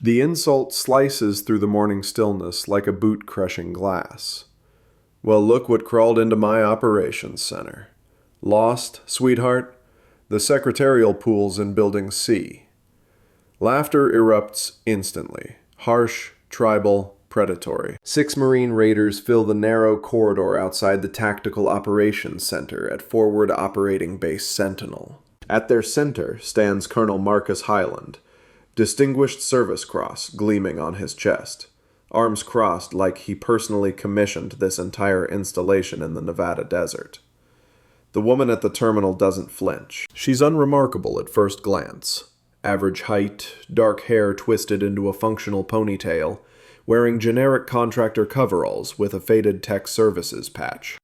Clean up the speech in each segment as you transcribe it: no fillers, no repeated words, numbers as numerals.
The insult slices through the morning stillness like a boot crushing glass. Well, look what crawled into my operations center. Lost, sweetheart? The secretarial pool's in Building C. Laughter erupts instantly. Harsh, tribal, predatory. 6 Marine raiders fill the narrow corridor outside the Tactical Operations Center at Forward Operating Base Sentinel. At their center stands Colonel Marcus Highland, Distinguished Service Cross gleaming on his chest, arms crossed like he personally commissioned this entire installation in the Nevada desert. The woman at the terminal doesn't flinch. She's unremarkable at first glance. Average height, dark hair twisted into a functional ponytail, wearing generic contractor coveralls with a faded tech services patch.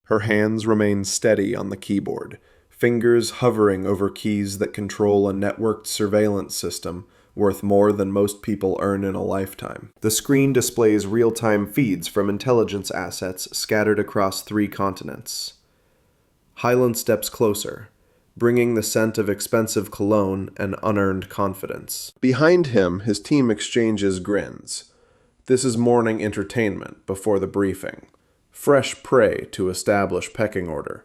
Her hands remain steady on the keyboard, fingers hovering over keys that control a networked surveillance system worth more than most people earn in a lifetime. The screen displays real-time feeds from intelligence assets scattered across 3 continents. Highland steps closer, bringing the scent of expensive cologne and unearned confidence. Behind him, his team exchanges grins. This is morning entertainment before the briefing. Fresh prey to establish pecking order.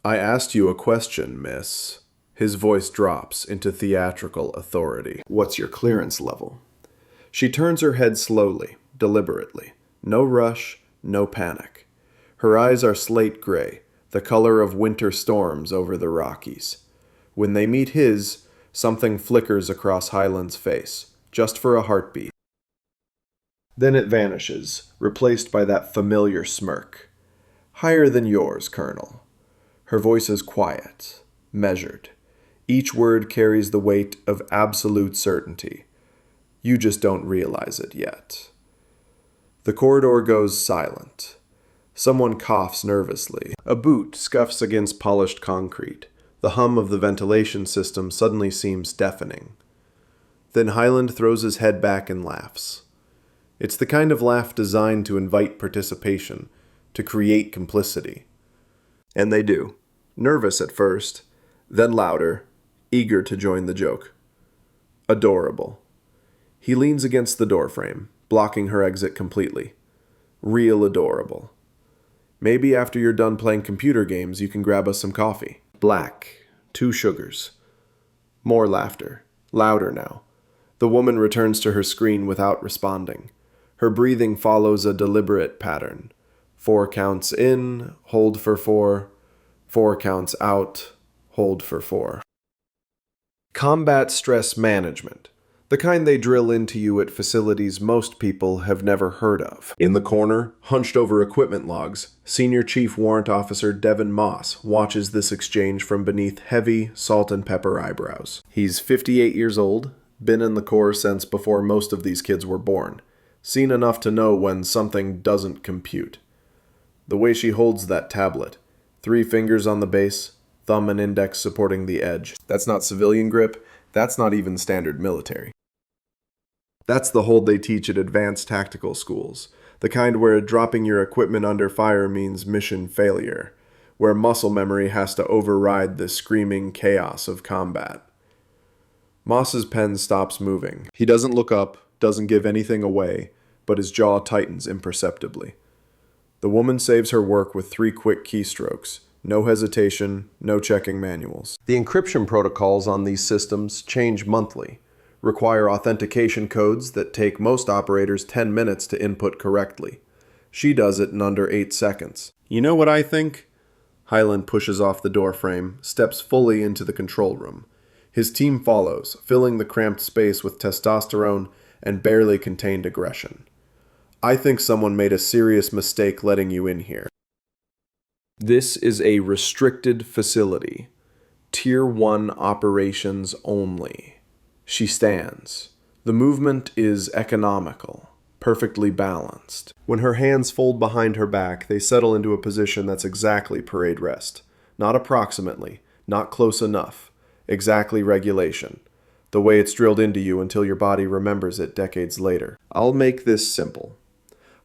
I asked you a question, miss. His voice drops into theatrical authority. What's your clearance level? She turns her head slowly, deliberately. No rush, no panic. Her eyes are slate gray, the color of winter storms over the Rockies. When they meet his, something flickers across Highland's face, just for a heartbeat. Then it vanishes, replaced by that familiar smirk. Higher than yours, Colonel. Her voice is quiet, measured. Each word carries the weight of absolute certainty. You just don't realize it yet. The corridor goes silent. Someone coughs nervously. A boot scuffs against polished concrete. The hum of the ventilation system suddenly seems deafening. Then Highland throws his head back and laughs. It's the kind of laugh designed to invite participation, to create complicity. And they do. Nervous at first, then louder, eager to join the joke. Adorable. He leans against the doorframe, blocking her exit completely. Real adorable. Maybe after you're done playing computer games, you can grab us some coffee. Black. 2 sugars. More laughter. Louder now. The woman returns to her screen without responding. Her breathing follows a deliberate pattern. 4 counts in, hold for 4. 4 counts out, hold for 4. Combat stress management. The kind they drill into you at facilities most people have never heard of. In the corner, hunched over equipment logs, Senior Chief Warrant Officer Devin Moss watches this exchange from beneath heavy, salt and pepper eyebrows. He's 58 years old, been in the Corps since before most of these kids were born, seen enough to know when something doesn't compute. The way she holds that tablet, 3 fingers on the base, thumb and index supporting the edge. That's not civilian grip, that's not even standard military. That's the hold they teach at advanced tactical schools, the kind where dropping your equipment under fire means mission failure, where muscle memory has to override the screaming chaos of combat. Moss's pen stops moving. He doesn't look up, doesn't give anything away, but his jaw tightens imperceptibly. The woman saves her work with 3 quick keystrokes. No hesitation, no checking manuals. The encryption protocols on these systems change monthly, require authentication codes that take most operators 10 minutes to input correctly. She does it in under 8 seconds. You know what I think? Highland pushes off the doorframe, steps fully into the control room. His team follows, filling the cramped space with testosterone and barely contained aggression. I think someone made a serious mistake letting you in here. This is a restricted facility. Tier 1 operations only. She stands. The movement is economical, perfectly balanced. When her hands fold behind her back, they settle into a position that's exactly parade rest. Not approximately, not close enough. Exactly regulation. The way it's drilled into you until your body remembers it decades later. I'll make this simple.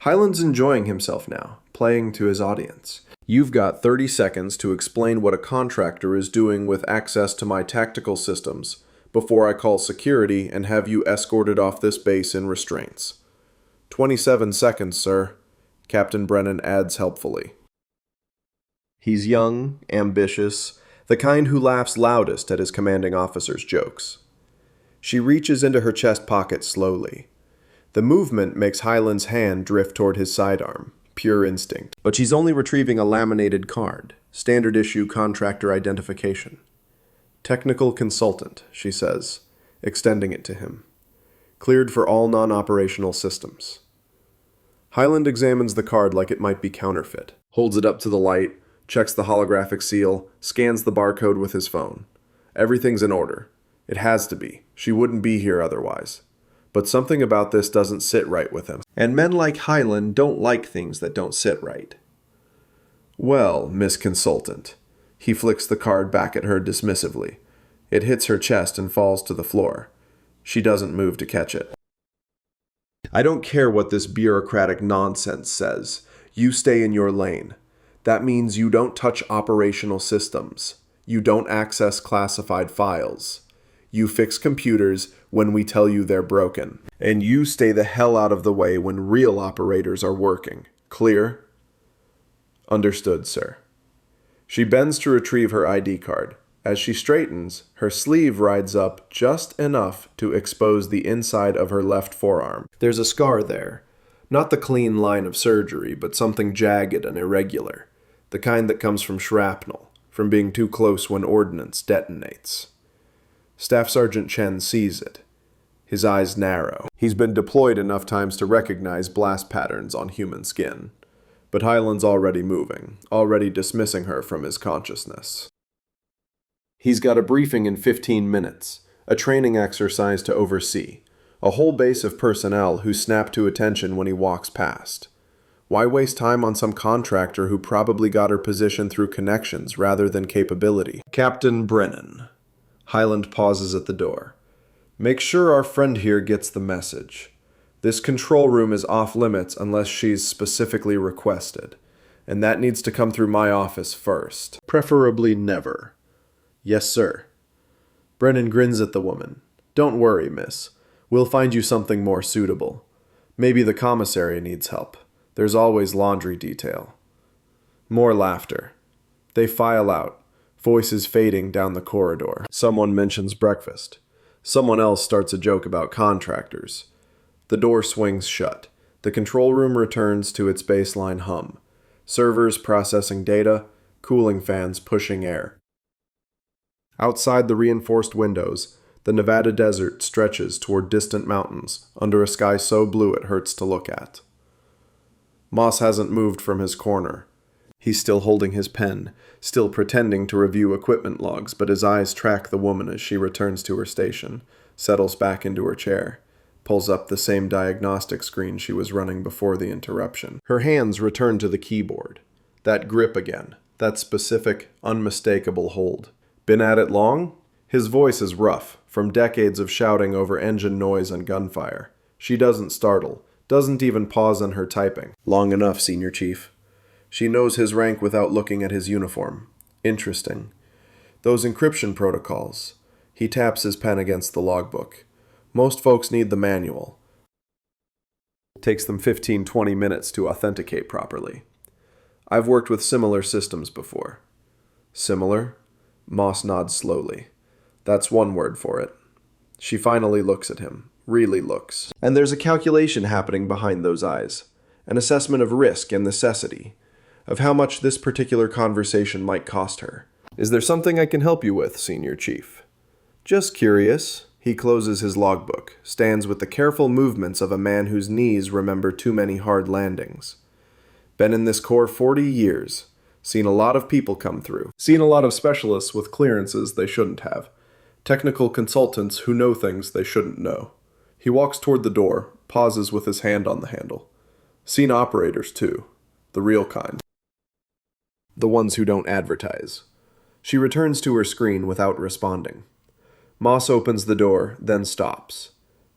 Highland's enjoying himself now, playing to his audience. You've got 30 seconds to explain what a contractor is doing with access to my tactical systems before I call security and have you escorted off this base in restraints. 27 seconds, sir, Captain Brennan adds helpfully. He's young, ambitious, the kind who laughs loudest at his commanding officer's jokes. She reaches into her chest pocket slowly. The movement makes Hyland's hand drift toward his sidearm, pure instinct. But she's only retrieving a laminated card, standard issue contractor identification. Technical consultant, she says, extending it to him. Cleared for all non-operational systems. Hyland examines the card like it might be counterfeit, holds it up to the light, checks the holographic seal, scans the barcode with his phone. Everything's in order. It has to be. She wouldn't be here otherwise. But something about this doesn't sit right with him. And men like Hyland don't like things that don't sit right. Well, Miss Consultant. He flicks the card back at her dismissively. It hits her chest and falls to the floor. She doesn't move to catch it. I don't care what this bureaucratic nonsense says. You stay in your lane. That means you don't touch operational systems. You don't access classified files. You fix computers when we tell you they're broken. And you stay the hell out of the way when real operators are working. Clear? Understood, sir. She bends to retrieve her ID card. As she straightens, her sleeve rides up just enough to expose the inside of her left forearm. There's a scar there. Not the clean line of surgery, but something jagged and irregular. The kind that comes from shrapnel, from being too close when ordnance detonates. Staff Sergeant Chen sees it. His eyes narrow. He's been deployed enough times to recognize blast patterns on human skin. But Hyland's already moving, already dismissing her from his consciousness. He's got a briefing in 15 minutes, a training exercise to oversee, a whole base of personnel who snap to attention when he walks past. Why waste time on some contractor who probably got her position through connections rather than capability? Captain Brennan. Hyland pauses at the door. Make sure our friend here gets the message. This control room is off limits unless she's specifically requested, and that needs to come through my office first. Preferably never. Yes, sir. Brennan grins at the woman. Don't worry, miss. We'll find you something more suitable. Maybe the commissary needs help. There's always laundry detail. More laughter. They file out, voices fading down the corridor. Someone mentions breakfast. Someone else starts a joke about contractors. The door swings shut. The control room returns to its baseline hum. Servers processing data, cooling fans pushing air. Outside the reinforced windows, the Nevada desert stretches toward distant mountains under a sky so blue it hurts to look at. Moss hasn't moved from his corner. He's still holding his pen, still pretending to review equipment logs, but his eyes track the woman as she returns to her station, settles back into her chair, pulls up the same diagnostic screen she was running before the interruption. Her hands return to the keyboard. That grip again, that specific, unmistakable hold. Been at it long? His voice is rough, from decades of shouting over engine noise and gunfire. She doesn't startle, doesn't even pause on her typing. Long enough, Senior Chief. She knows his rank without looking at his uniform. Interesting. Those encryption protocols. He taps his pen against the logbook. Most folks need the manual. It takes them 15-20 minutes to authenticate properly. I've worked with similar systems before. Similar? Moss nods slowly. That's one word for it. She finally looks at him, really looks. And there's a calculation happening behind those eyes. An assessment of risk and necessity, of how much this particular conversation might cost her. Is there something I can help you with, Senior Chief? Just curious. He closes his logbook, stands with the careful movements of a man whose knees remember too many hard landings. Been in this Corps 40 years. Seen a lot of people come through. Seen a lot of specialists with clearances they shouldn't have. Technical consultants who know things they shouldn't know. He walks toward the door, pauses with his hand on the handle. Seen operators, too. The real kind. The ones who don't advertise. She returns to her screen without responding. Moss opens the door, then stops.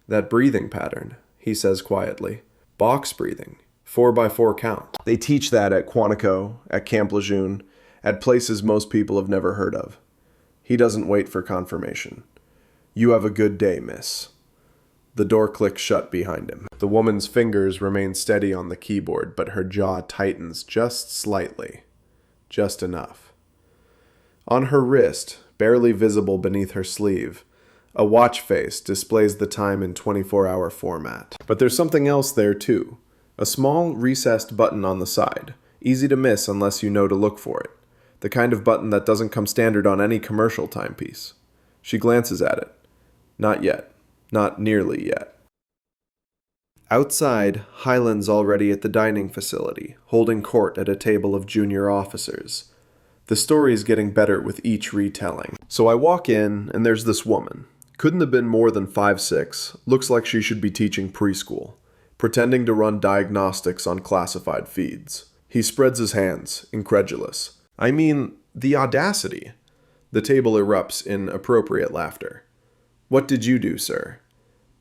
That breathing pattern, he says quietly. Box breathing. 4x4 count. They teach that at Quantico, at Camp Lejeune, at places most people have never heard of. He doesn't wait for confirmation. You have a good day, miss. The door clicks shut behind him. The woman's fingers remain steady on the keyboard, but her jaw tightens just slightly. Just enough. On her wrist, barely visible beneath her sleeve, a watch face displays the time in 24-hour format. But there's something else there too. A small, recessed button on the side, easy to miss unless you know to look for it. The kind of button that doesn't come standard on any commercial timepiece. She glances at it. Not yet. Not nearly yet. Outside, Hyland's already at the dining facility, holding court at a table of junior officers. The story's getting better with each retelling. So I walk in, and there's this woman. Couldn't have been more than 5'6", looks like she should be teaching preschool, pretending to run diagnostics on classified feeds. He spreads his hands, incredulous. I mean, the audacity. The table erupts in appropriate laughter. What did you do, sir?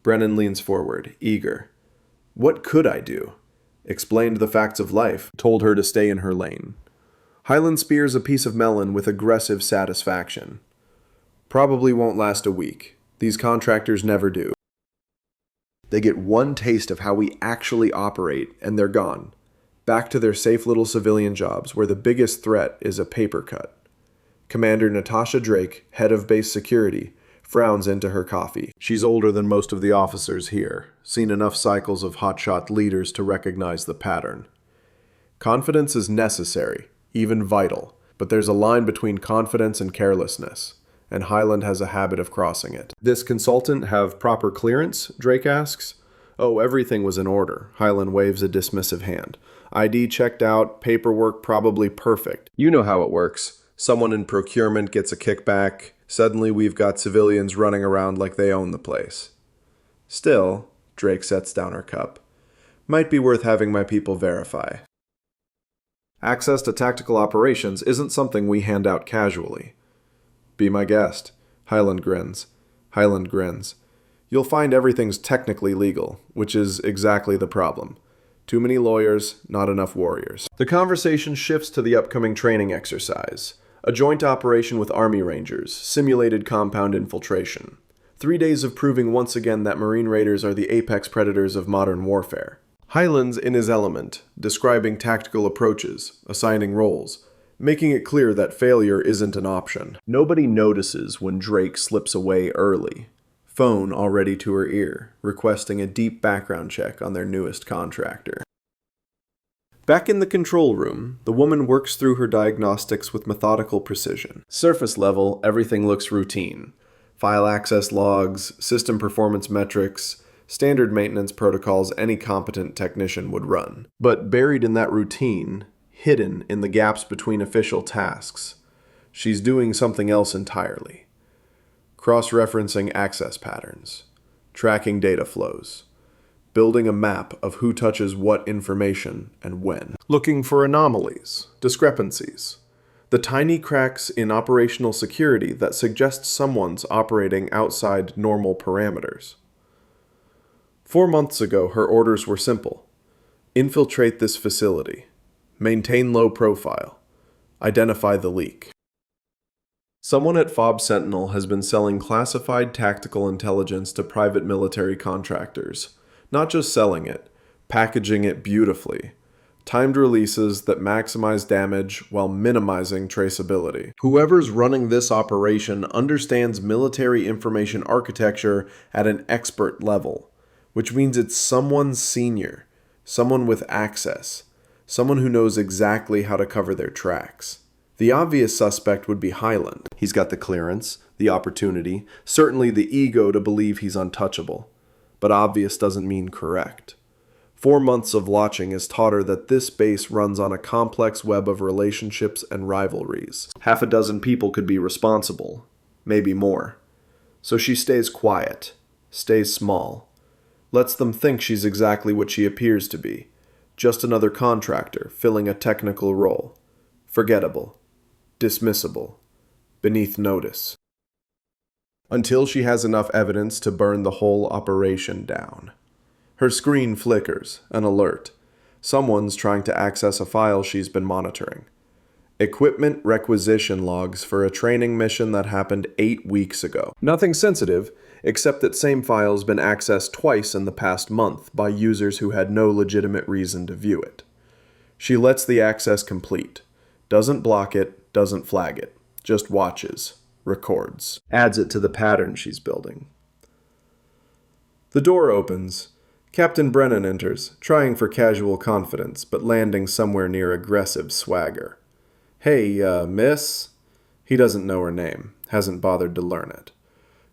Brennan leans forward, eager. What could I do? Explained the facts of life, told her to stay in her lane. Hyland spears a piece of melon with aggressive satisfaction. Probably won't last a week. These contractors never do. They get one taste of how we actually operate, and they're gone. Back to their safe little civilian jobs, where the biggest threat is a paper cut. Commander Natasha Drake, head of base security, frowns into her coffee. She's older than most of the officers here, seen enough cycles of hotshot leaders to recognize the pattern. Confidence is necessary, even vital, but there's a line between confidence and carelessness, and Hyland has a habit of crossing it. This consultant have proper clearance? Drake asks. Oh, everything was in order. Hyland waves a dismissive hand. ID checked out, paperwork probably perfect. You know how it works. Someone in procurement gets a kickback. Suddenly we've got civilians running around like they own the place. Still, Drake sets down her cup, might be worth having my people verify. Access to tactical operations isn't something we hand out casually. Be my guest. Hyland grins. You'll find everything's technically legal, which is exactly the problem. Too many lawyers, not enough warriors. The conversation shifts to the upcoming training exercise. A joint operation with Army Rangers, simulated compound infiltration. 3 days of proving once again that Marine Raiders are the apex predators of modern warfare. Hyland's in his element, describing tactical approaches, assigning roles, making it clear that failure isn't an option. Nobody notices when Drake slips away early. Phone already to her ear, requesting a deep background check on their newest contractor. Back in the control room, the woman works through her diagnostics with methodical precision. Surface level, everything looks routine. File access logs, system performance metrics, standard maintenance protocols any competent technician would run. But buried in that routine, hidden in the gaps between official tasks, she's doing something else entirely. Cross-referencing access patterns, tracking data flows, building a map of who touches what information and when. Looking for anomalies, discrepancies, the tiny cracks in operational security that suggest someone's operating outside normal parameters. 4 months ago, her orders were simple. Infiltrate this facility. Maintain low profile. Identify the leak. Someone at FOB Sentinel has been selling classified tactical intelligence to private military contractors. Not just selling it, packaging it beautifully. Timed releases that maximize damage while minimizing traceability. Whoever's running this operation understands military information architecture at an expert level, which means it's someone senior, someone with access, someone who knows exactly how to cover their tracks. The obvious suspect would be Hyland. He's got the clearance, the opportunity, certainly the ego to believe he's untouchable. But obvious doesn't mean correct. 4 months of watching has taught her that this base runs on a complex web of relationships and rivalries. 6 people could be responsible, maybe more. So she stays quiet, stays small, lets them think she's exactly what she appears to be, just another contractor filling a technical role. Forgettable, dismissible, beneath notice. Until she has enough evidence to burn the whole operation down. Her screen flickers, an alert. Someone's trying to access a file she's been monitoring. Equipment requisition logs for a training mission that happened 8 weeks ago. Nothing sensitive, except that same file's been accessed twice in the past month by users who had no legitimate reason to view it. She lets the access complete. Doesn't block it, doesn't flag it. Just watches, records, adds it to the pattern she's building. The door opens. Captain Brennan enters, trying for casual confidence, but landing somewhere near aggressive swagger. "Hey, miss?" He doesn't know her name, hasn't bothered to learn it.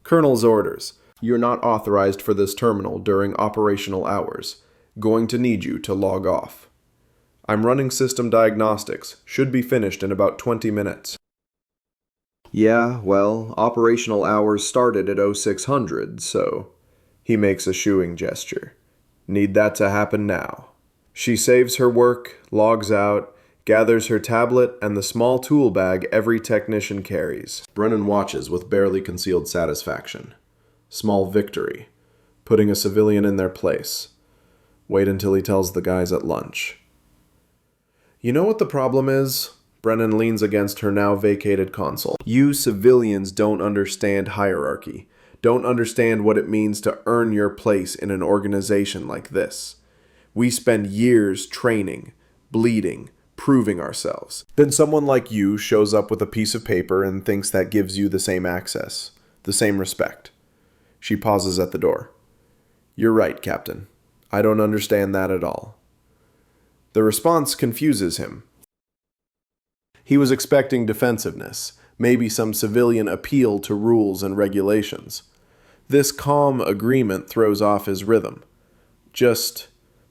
Colonel's orders. "You're not authorized for this terminal during operational hours. Going to need you to log off." "I'm running system diagnostics. Should be finished in about 20 minutes. "Yeah, well, operational hours started at 0600, so..." He makes a shooing gesture. "Need that to happen now." She saves her work, logs out, gathers her tablet and the small tool bag every technician carries. Brennan watches with barely concealed satisfaction. Small victory. Putting a civilian in their place. Wait until he tells the guys at lunch. "You know what the problem is?" Brennan leans against her now vacated console. "You civilians don't understand hierarchy. Don't understand what it means to earn your place in an organization like this. We spend years training, bleeding, proving ourselves. Then someone like you shows up with a piece of paper and thinks that gives you the same access, the same respect." She pauses at the door. "You're right, Captain. I don't understand that at all." The response confuses him. He was expecting defensiveness, maybe some civilian appeal to rules and regulations. This calm agreement throws off his rhythm. "Just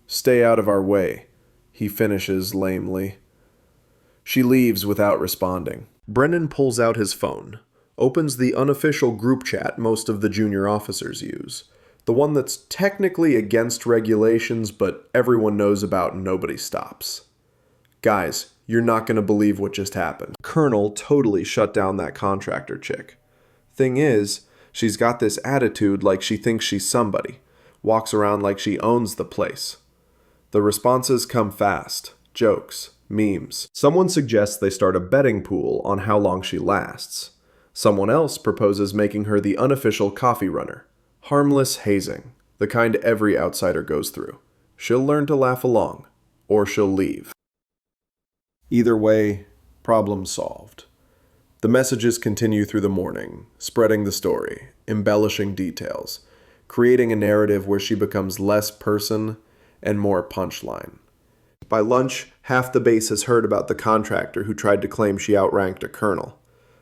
stay out of our way," he finishes lamely. She leaves without responding. Brennan pulls out his phone, opens the unofficial group chat most of the junior officers use, the one that's technically against regulations but everyone knows about and nobody stops. "Guys, you're not going to believe what just happened. Colonel totally shut down that contractor chick. Thing is, she's got this attitude like she thinks she's somebody, walks around like she owns the place." The responses come fast. Jokes, memes. Someone suggests they start a betting pool on how long she lasts. Someone else proposes making her the unofficial coffee runner. Harmless hazing, the kind every outsider goes through. She'll learn to laugh along, or she'll leave. Either way, problem solved. The messages continue through the morning, spreading the story, embellishing details, creating a narrative where she becomes less person and more punchline. By lunch, half the base has heard about the contractor who tried to claim she outranked a colonel.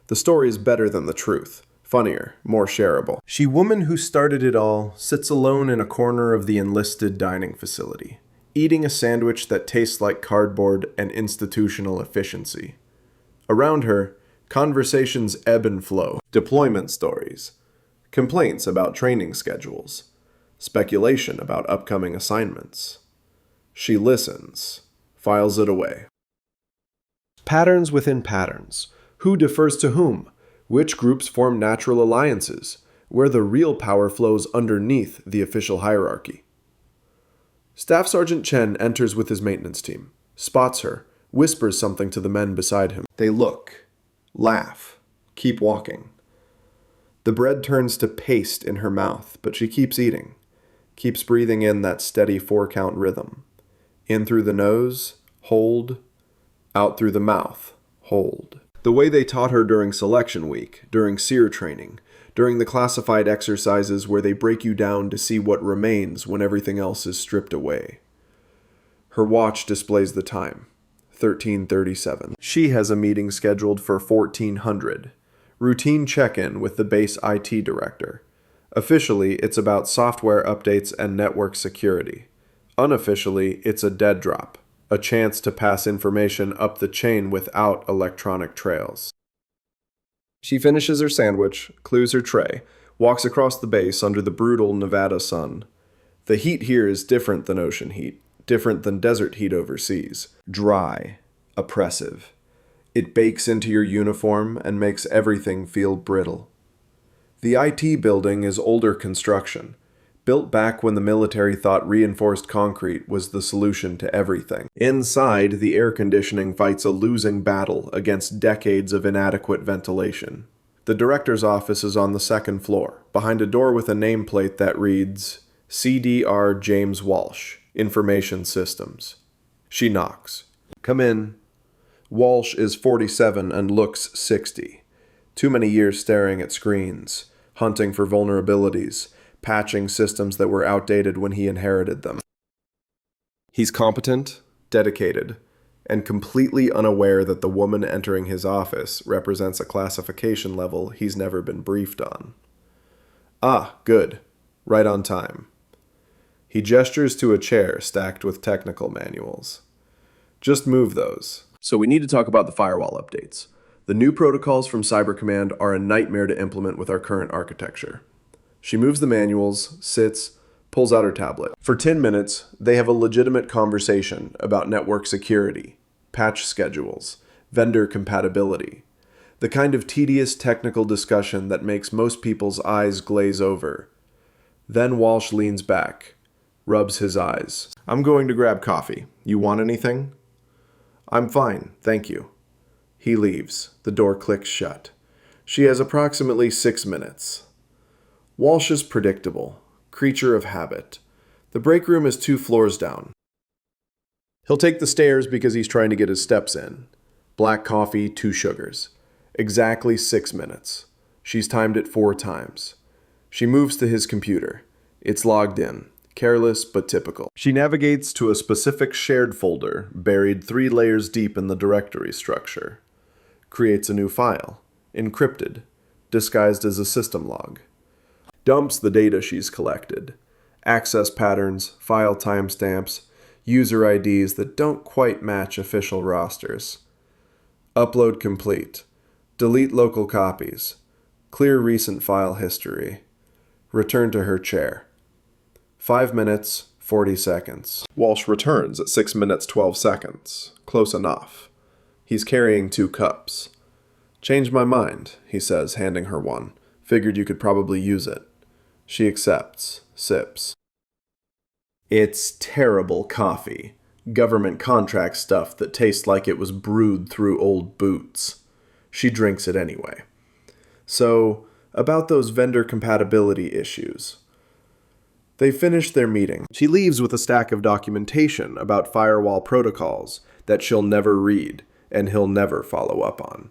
The story is better than the truth, funnier, more shareable. She woman who started it all sits alone in a corner of the enlisted dining facility, eating a sandwich that tastes like cardboard and institutional efficiency. Around her, conversations ebb and flow. Deployment stories, complaints about training schedules, speculation about upcoming assignments. She listens, files it away. Patterns within patterns. Who defers to whom? Which groups form natural alliances? Where the real power flows underneath the official hierarchy. Staff Sergeant Chen enters with his maintenance team, spots her, whispers something to the men beside him. They look, laugh, keep walking. The bread turns to paste in her mouth, but she keeps eating, keeps breathing in that steady 4-count rhythm. In through the nose, hold. Out through the mouth, hold. The way they taught her during selection week, during SEER training, during the classified exercises where they break you down to see what remains when everything else is stripped away. Her watch displays the time, 13:37. She has a meeting scheduled for 1400. Routine check-in with the base IT director. Officially, it's about software updates and network security. Unofficially, it's a dead drop, a chance to pass information up the chain without electronic trails. She finishes her sandwich, clears her tray, walks across the base under the brutal Nevada sun. The heat here is different than ocean heat, different than desert heat overseas. Dry, oppressive. It bakes into your uniform and makes everything feel brittle. The IT building is older construction, built back when the military thought reinforced concrete was the solution to everything. Inside, the air conditioning fights a losing battle against decades of inadequate ventilation. The director's office is on the second floor, behind a door with a nameplate that reads, CDR James Walsh, Information Systems. She knocks. Come in. Walsh is 47 and looks 60. Too many years staring at screens, hunting for vulnerabilities, patching systems that were outdated when he inherited them. He's competent, dedicated, and completely unaware that the woman entering his office represents a classification level he's never been briefed on. Ah, good. Right on time. He gestures to a chair stacked with technical manuals. Just move those. So we need to talk about the firewall updates. The new protocols from Cyber Command are a nightmare to implement with our current architecture. She moves the manuals, sits, pulls out her tablet. For 10 minutes, they have a legitimate conversation about network security, patch schedules, vendor compatibility, the kind of tedious technical discussion that makes most people's eyes glaze over. Then Walsh leans back, rubs his eyes. I'm going to grab coffee. You want anything? I'm fine, thank you. He leaves. The door clicks shut. She has approximately 6 minutes. Walsh is predictable, creature of habit. The break room is 2 floors down. He'll take the stairs because he's trying to get his steps in. Black coffee, 2 sugars. Exactly 6 minutes. She's timed it 4 times. She moves to his computer. It's logged in. Careless but typical. She navigates to a specific shared folder buried 3 layers deep in the directory structure. Creates a new file, encrypted, disguised as a system log. Dumps the data she's collected. Access patterns, file timestamps, user IDs that don't quite match official rosters. Upload complete. Delete local copies. Clear recent file history. Return to her chair. 5 minutes, 40 seconds. Walsh returns at 6 minutes, 12 seconds. Close enough. He's carrying 2 cups. Changed my mind, he says, handing her one. Figured you could probably use it. She accepts, sips. It's terrible coffee. Government contract stuff that tastes like it was brewed through old boots. She drinks it anyway. So, about those vendor compatibility issues. They finish their meeting. She leaves with a stack of documentation about firewall protocols that she'll never read and he'll never follow up on.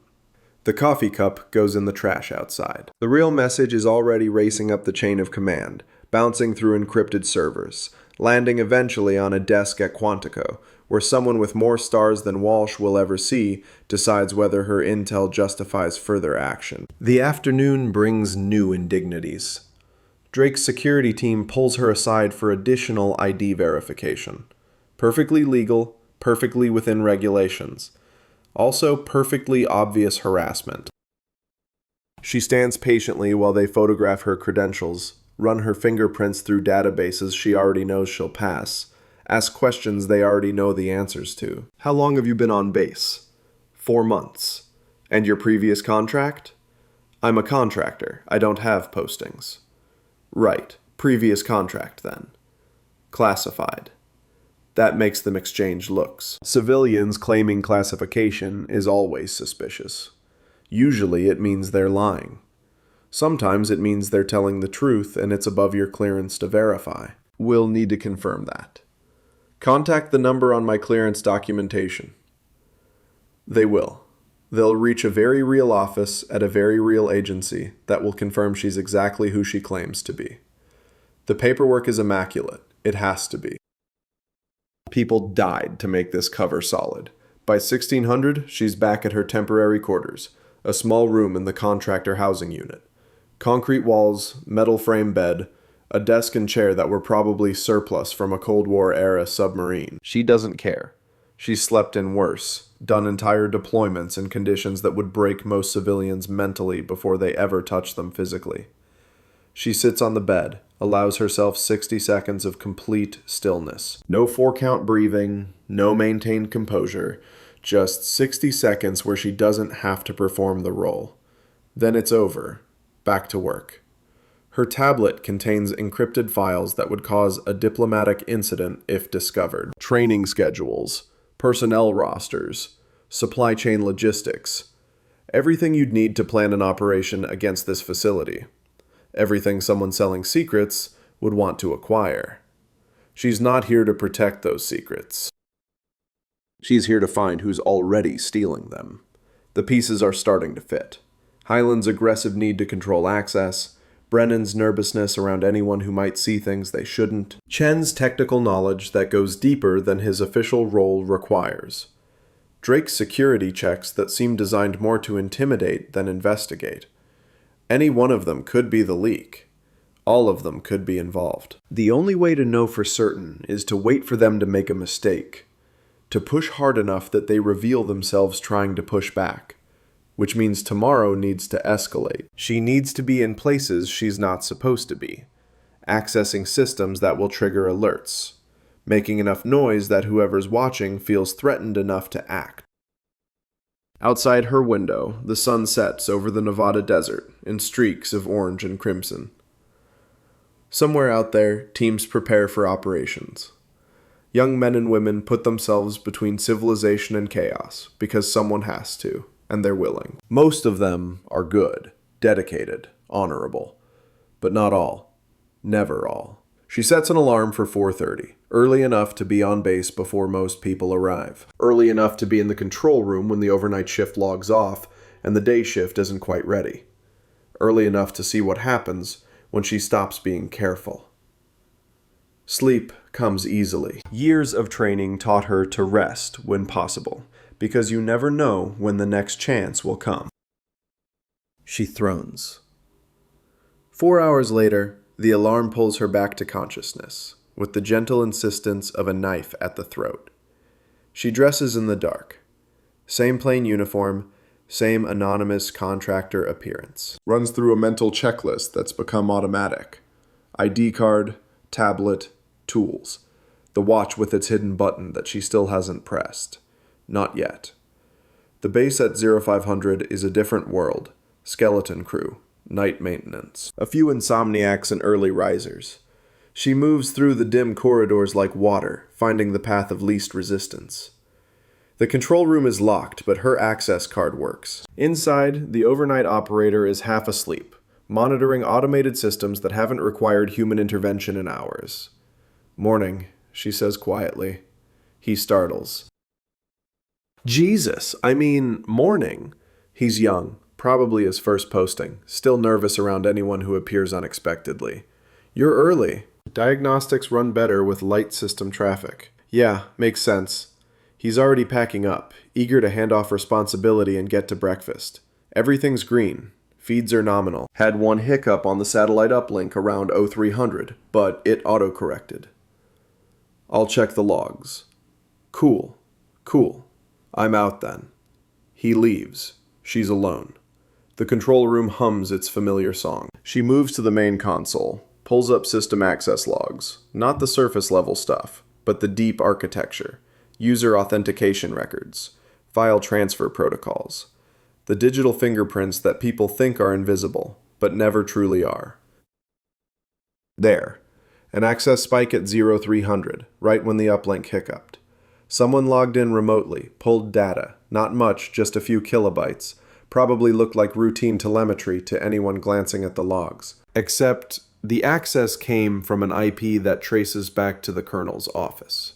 The coffee cup goes in the trash outside. The real message is already racing up the chain of command, bouncing through encrypted servers, landing eventually on a desk at Quantico, where someone with more stars than Walsh will ever see decides whether her intel justifies further action. The afternoon brings new indignities. Drake's security team pulls her aside for additional ID verification. Perfectly legal, perfectly within regulations. Also perfectly obvious harassment. She stands patiently while they photograph her credentials, run her fingerprints through databases she already knows she'll pass, ask questions they already know the answers to. How long have you been on base? 4 months. And your previous contract? I'm a contractor. I don't have postings. Right. Previous contract, then. Classified. That makes them exchange looks. Civilians claiming classification is always suspicious. Usually it means they're lying. Sometimes it means they're telling the truth and it's above your clearance to verify. We'll need to confirm that. Contact the number on my clearance documentation. They will. They'll reach a very real office at a very real agency that will confirm she's exactly who she claims to be. The paperwork is immaculate. It has to be. People died to make this cover solid. By 1600, she's back at her temporary quarters, a small room in the contractor housing unit. Concrete walls, metal frame bed, a desk and chair that were probably surplus from a Cold War-era submarine. She doesn't care. She's slept in worse, done entire deployments in conditions that would break most civilians mentally before they ever touch them physically. She sits on the bed, allows herself 60 seconds of complete stillness. No 4-count breathing, no maintained composure, just 60 seconds where she doesn't have to perform the role. Then it's over. Back to work. Her tablet contains encrypted files that would cause a diplomatic incident if discovered. Training schedules, personnel rosters, supply chain logistics. Everything you'd need to plan an operation against this facility. Everything someone selling secrets would want to acquire. She's not here to protect those secrets. She's here to find who's already stealing them. The pieces are starting to fit. Hyland's aggressive need to control access, Brennan's nervousness around anyone who might see things they shouldn't, Chen's technical knowledge that goes deeper than his official role requires, Drake's security checks that seem designed more to intimidate than investigate. Any one of them could be the leak. All of them could be involved. The only way to know for certain is to wait for them to make a mistake, to push hard enough that they reveal themselves trying to push back, which means tomorrow needs to escalate. She needs to be in places she's not supposed to be, accessing systems that will trigger alerts, making enough noise that whoever's watching feels threatened enough to act. Outside her window, the sun sets over the Nevada desert in streaks of orange and crimson. Somewhere out there, teams prepare for operations. Young men and women put themselves between civilization and chaos because someone has to, and they're willing. Most of them are good, dedicated, honorable. But not all. Never all. She sets an alarm for 4:30, early enough to be on base before most people arrive. Early enough to be in the control room when the overnight shift logs off and the day shift isn't quite ready. Early enough to see what happens when she stops being careful. Sleep comes easily. Years of training taught her to rest when possible, because you never know when the next chance will come. She thrones. 4 hours later, the alarm pulls her back to consciousness, with the gentle insistence of a knife at the throat. She dresses in the dark. Same plain uniform, same anonymous contractor appearance. Runs through a mental checklist that's become automatic. ID card, tablet, tools. The watch with its hidden button that she still hasn't pressed. Not yet. The base at 0500 is a different world. Skeleton crew. Night maintenance. A few insomniacs and early risers. She moves through the dim corridors like water, finding the path of least resistance. The control room is locked, but her access card works. Inside, the overnight operator is half asleep, monitoring automated systems that haven't required human intervention in hours. "Morning," she says quietly. He startles. "Jesus, I mean, morning." He's young, probably his first posting, still nervous around anyone who appears unexpectedly. "You're early." Diagnostics run better with light system traffic. Yeah, makes sense. He's already packing up, eager to hand off responsibility and get to breakfast. Everything's green. Feeds are nominal. Had one hiccup on the satellite uplink around 0300, but it auto-corrected. "I'll check the logs." Cool. I'm out then." He leaves. She's alone. The control room hums its familiar song. She moves to the main console, pulls up system access logs. Not the surface level stuff, but the deep architecture, user authentication records, file transfer protocols, the digital fingerprints that people think are invisible, but never truly are. There. An access spike at 0300, right when the uplink hiccuped. Someone logged in remotely, pulled data, not much, just a few kilobytes, probably looked like routine telemetry to anyone glancing at the logs. Except the access came from an IP that traces back to the colonel's office.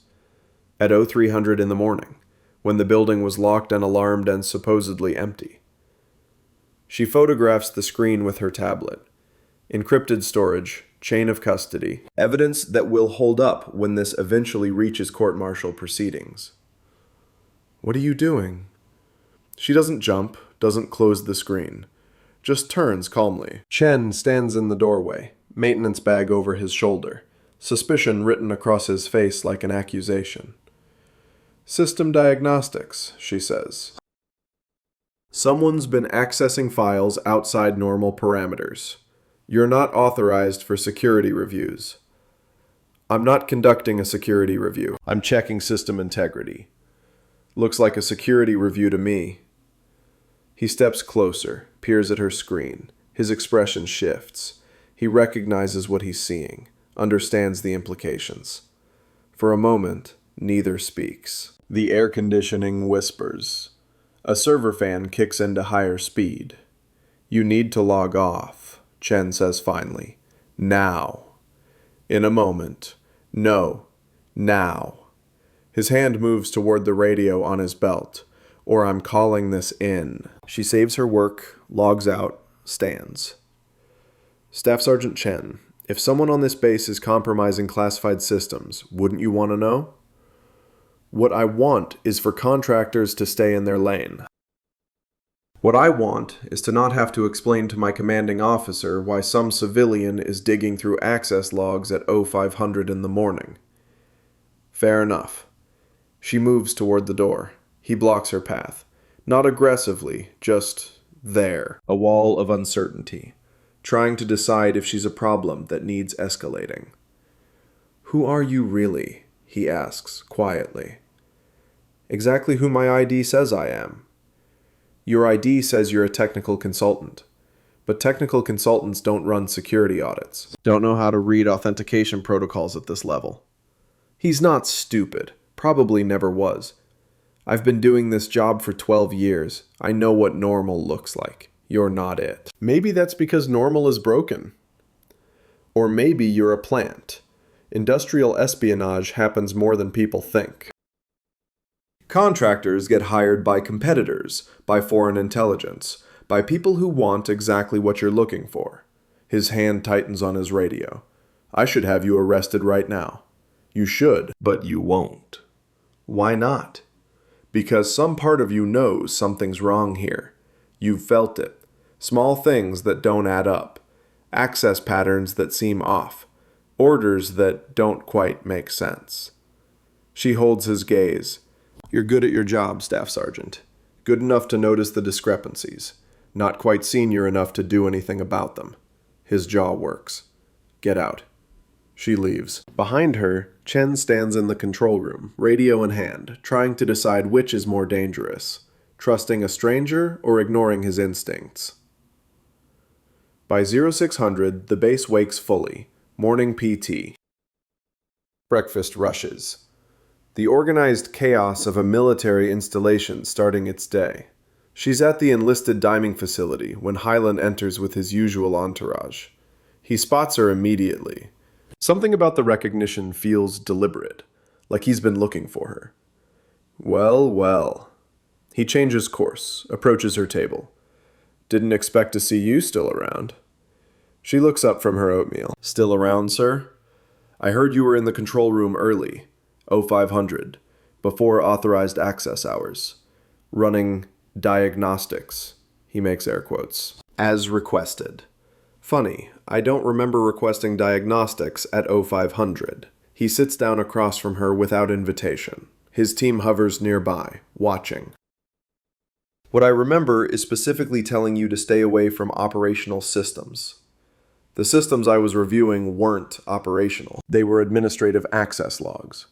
At 0300 in the morning, when the building was locked and alarmed and supposedly empty. She photographs the screen with her tablet. Encrypted storage, chain of custody, evidence that will hold up when this eventually reaches court-martial proceedings. "What are you doing?" She doesn't jump, doesn't close the screen, just turns calmly. Chen stands in the doorway, maintenance bag over his shoulder, suspicion written across his face like an accusation. "System diagnostics," she says. "Someone's been accessing files outside normal parameters. You're not authorized for security reviews." "I'm not conducting a security review. I'm checking system integrity." "Looks like a security review to me." He steps closer, peers at her screen. His expression shifts. He recognizes what he's seeing, understands the implications. For a moment, neither speaks. The air conditioning whispers. A server fan kicks into higher speed. You need to log off, Chen says finally. Now. In a moment. No. Now. His hand moves toward the radio on his belt. Or I'm calling this in. She saves her work, logs out, stands. Staff Sergeant Chen, if someone on this base is compromising classified systems, wouldn't you want to know? What I want is for contractors to stay in their lane. What I want is to not have to explain to my commanding officer why some civilian is digging through access logs at 0500 in the morning. Fair enough. She moves toward the door. He blocks her path. Not aggressively, just there. A wall of uncertainty. Trying to decide if she's a problem that needs escalating. Who are you really? He asks, quietly. Exactly who my ID says I am. Your ID says you're a technical consultant. But technical consultants don't run security audits. Don't know how to read authentication protocols at this level. He's not stupid. Probably never was. I've been doing this job for 12 years. I know what normal looks like. You're not it. Maybe that's because normal is broken. Or maybe you're a plant. Industrial espionage happens more than people think. Contractors get hired by competitors, by foreign intelligence, by people who want exactly what you're looking for. His hand tightens on his radio. I should have you arrested right now. You should, but you won't. Why not? Because some part of you knows something's wrong here. You've felt it. Small things that don't add up. Access patterns that seem off. Orders that don't quite make sense. She holds his gaze. You're good at your job, Staff Sergeant. Good enough to notice the discrepancies. Not quite senior enough to do anything about them. His jaw works. Get out. She leaves. Behind her, Chen stands in the control room, radio in hand, trying to decide which is more dangerous. Trusting a stranger or ignoring his instincts. By 0600, the base wakes fully. Morning PT. Breakfast rushes. The organized chaos of a military installation starting its day. She's at the enlisted diming facility when Hyland enters with his usual entourage. He spots her immediately. Something about the recognition feels deliberate, like he's been looking for her. Well, well. He changes course, approaches her table. Didn't expect to see you still around. She looks up from her oatmeal. Still around, sir? I heard you were in the control room early, 0500, before authorized access hours. Running diagnostics, he makes air quotes, as requested. Funny, I don't remember requesting diagnostics at 0500. He sits down across from her without invitation. His team hovers nearby, watching. What I remember is specifically telling you to stay away from operational systems. The systems I was reviewing weren't operational. They were administrative access logs,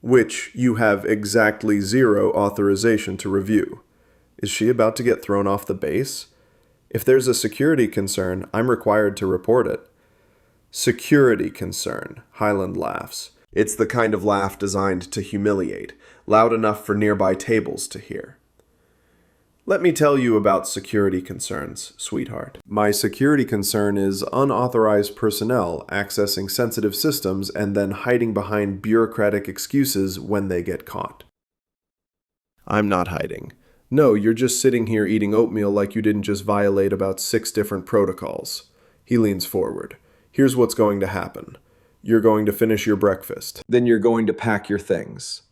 which you have exactly 0 authorization to review. Is she about to get thrown off the base? If there's a security concern, I'm required to report it. Security concern, Hyland laughs. It's the kind of laugh designed to humiliate, loud enough for nearby tables to hear. Let me tell you about security concerns, sweetheart. My security concern is unauthorized personnel accessing sensitive systems and then hiding behind bureaucratic excuses when they get caught. I'm not hiding. No, you're just sitting here eating oatmeal like you didn't just violate about 6 different protocols. He leans forward. Here's what's going to happen. You're going to finish your breakfast. Then you're going to pack your things.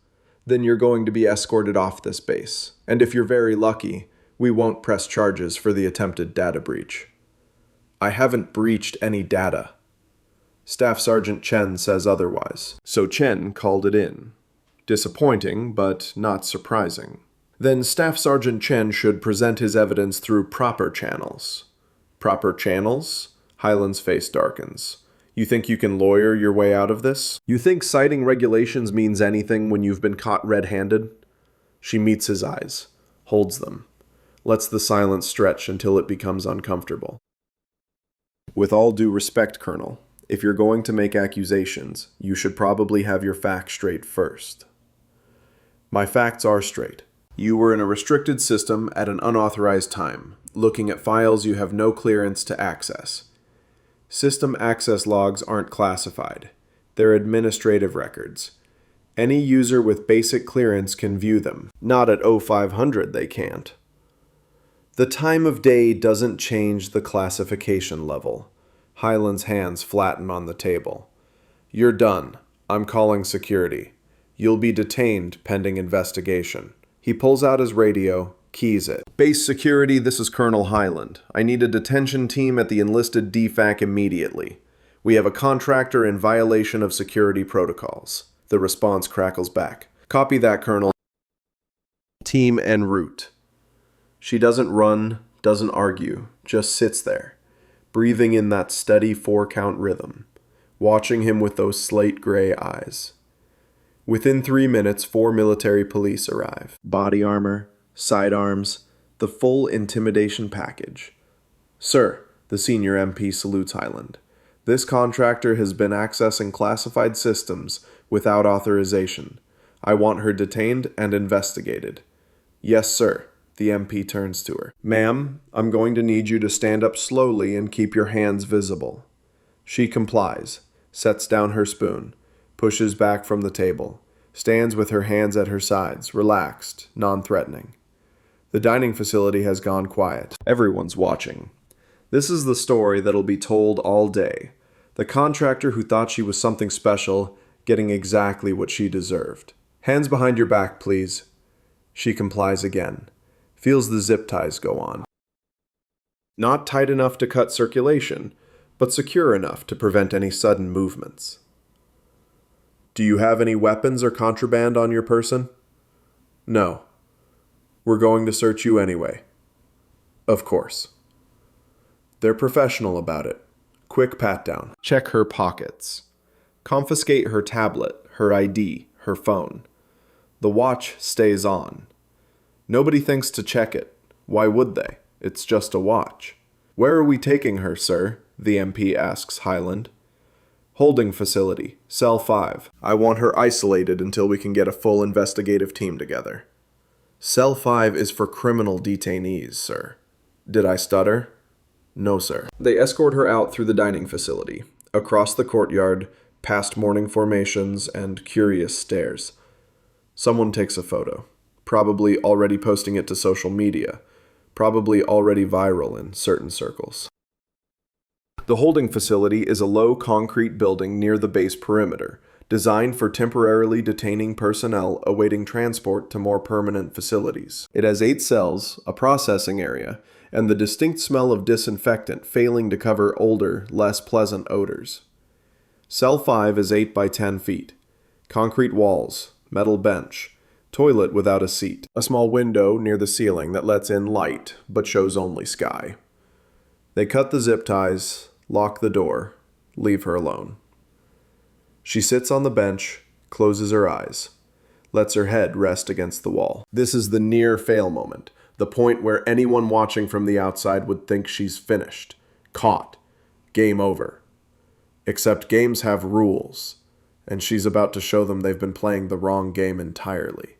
Then you're going to be escorted off this base. And if you're very lucky, we won't press charges for the attempted data breach. I haven't breached any data. Staff Sergeant Chen says otherwise. So Chen called it in. Disappointing, but not surprising. Then Staff Sergeant Chen should present his evidence through proper channels. Proper channels? Hyland's face darkens. You think you can lawyer your way out of this? You think citing regulations means anything when you've been caught red-handed? She meets his eyes, holds them, lets the silence stretch until it becomes uncomfortable. With all due respect, Colonel, if you're going to make accusations, you should probably have your facts straight first. My facts are straight. You were in a restricted system at an unauthorized time, looking at files you have no clearance to access. System access logs aren't classified. They're administrative records. Any user with basic clearance can view them. Not at 0500 they can't. The time of day doesn't change the classification level. Hyland's hands flatten on the table. You're done. I'm calling security. You'll be detained pending investigation. He pulls out his radio, keys it. Base security, this is Colonel Hyland. I need a detention team at the enlisted DFAC immediately. We have a contractor in violation of security protocols. The response crackles back. Copy that, Colonel. Team en route. She doesn't run, doesn't argue, just sits there, breathing in that steady 4-count rhythm, watching him with those slate gray eyes. Within 3 minutes, 4 military police arrive. Body armor, sidearms, the full intimidation package. Sir, the senior MP salutes Hyland. This contractor has been accessing classified systems without authorization. I want her detained and investigated. Yes, sir. The MP turns to her. Ma'am, I'm going to need you to stand up slowly and keep your hands visible. She complies, sets down her spoon, pushes back from the table, stands with her hands at her sides, relaxed, non-threatening. The dining facility has gone quiet. Everyone's watching. This is the story that'll be told all day. The contractor who thought she was something special, getting exactly what she deserved. Hands behind your back, please. She complies again. Feels the zip ties go on. Not tight enough to cut circulation, but secure enough to prevent any sudden movements. Do you have any weapons or contraband on your person? No. We're going to search you anyway. Of course. They're professional about it. Quick pat-down. Check her pockets. Confiscate her tablet, her ID, her phone. The watch stays on. Nobody thinks to check it. Why would they? It's just a watch. Where are we taking her, sir? The MP asks Hyland. Holding facility, cell 5. I want her isolated until we can get a full investigative team together. Cell 5 is for criminal detainees, sir. Did I stutter? No, sir. They escort her out through the dining facility, across the courtyard, past morning formations and curious stares. Someone takes a photo. Probably already posting it to social media, probably already viral in certain circles. The holding facility is a low concrete building near the base perimeter, designed for temporarily detaining personnel awaiting transport to more permanent facilities. It has 8 cells, a processing area, and the distinct smell of disinfectant failing to cover older, less pleasant odors. Cell 5 is 8 by 10 feet. Concrete walls, metal bench, toilet without a seat, a small window near the ceiling that lets in light, but shows only sky. They cut the zip ties, lock the door, leave her alone. She sits on the bench, closes her eyes, lets her head rest against the wall. This is the near fail moment, the point where anyone watching from the outside would think she's finished, caught, game over. Except games have rules, and she's about to show them they've been playing the wrong game entirely.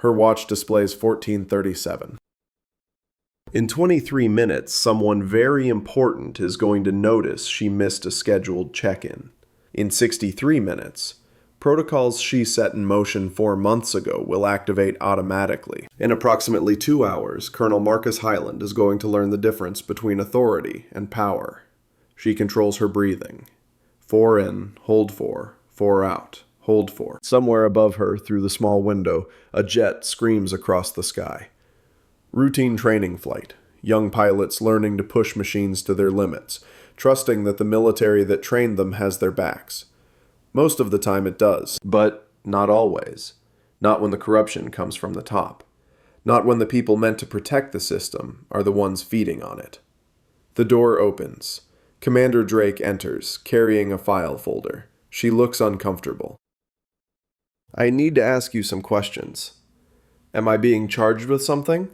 Her watch displays 14:37. In 23 minutes, someone very important is going to notice she missed a scheduled check-in. In 63 minutes, protocols she set in motion 4 months ago will activate automatically. In approximately 2 hours, Colonel Marcus Hyland is going to learn the difference between authority and power. She controls her breathing. 4 in, hold 4, 4 out. Hold 4. Somewhere above her, through the small window, a jet screams across the sky. Routine training flight. Young pilots learning to push machines to their limits, trusting that the military that trained them has their backs. Most of the time it does, but not always. Not when the corruption comes from the top. Not when the people meant to protect the system are the ones feeding on it. The door opens. Commander Drake enters, carrying a file folder. She looks uncomfortable. I need to ask you some questions. Am I being charged with something?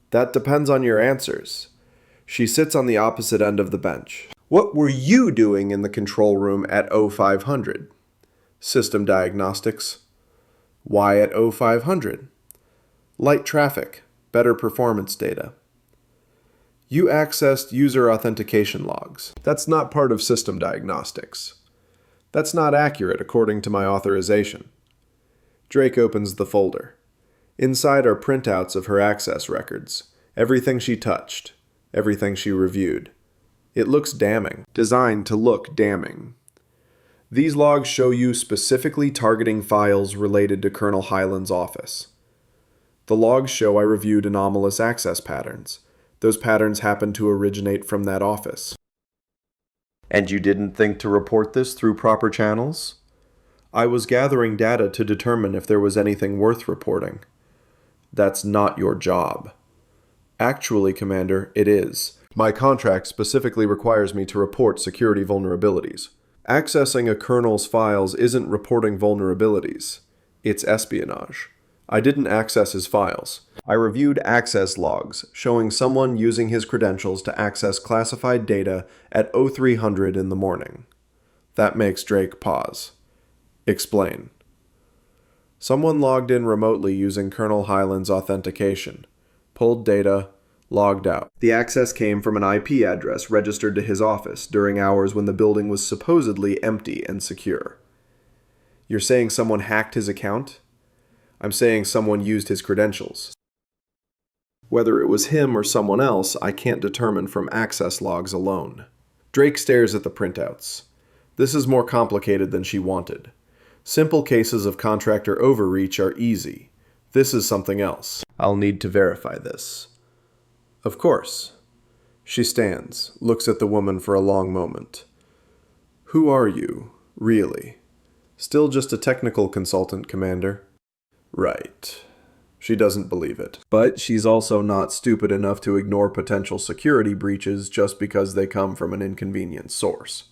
That depends on your answers. She sits on the opposite end of the bench. What were you doing in the control room at 0500? System diagnostics. Why at 0500? Light traffic, better performance data. You accessed user authentication logs. That's not part of system diagnostics. That's not accurate according to my authorization. Drake opens the folder. Inside are printouts of her access records, everything she touched, everything she reviewed. It looks damning, designed to look damning. These logs show you specifically targeting files related to Colonel Hyland's office. The logs show I reviewed anomalous access patterns. Those patterns happen to originate from that office. And you didn't think to report this through proper channels? I was gathering data to determine if there was anything worth reporting. That's not your job. Actually, Commander, it is. My contract specifically requires me to report security vulnerabilities. Accessing a colonel's files isn't reporting vulnerabilities. It's espionage. I didn't access his files. I reviewed access logs showing someone using his credentials to access classified data at 0300 in the morning. That makes Drake pause. Explain. Someone logged in remotely using Colonel Hyland's authentication, pulled data, logged out. The access came from an IP address registered to his office during hours when the building was supposedly empty and secure. You're saying someone hacked his account? I'm saying someone used his credentials. Whether it was him or someone else, I can't determine from access logs alone. Drake stares at the printouts. This is more complicated than she wanted. Simple cases of contractor overreach are easy. This is something else. I'll need to verify this. Of course. She stands, looks at the woman for a long moment. Who are you, really? Still just a technical consultant, Commander. Right. She doesn't believe it. But she's also not stupid enough to ignore potential security breaches just because they come from an inconvenient source.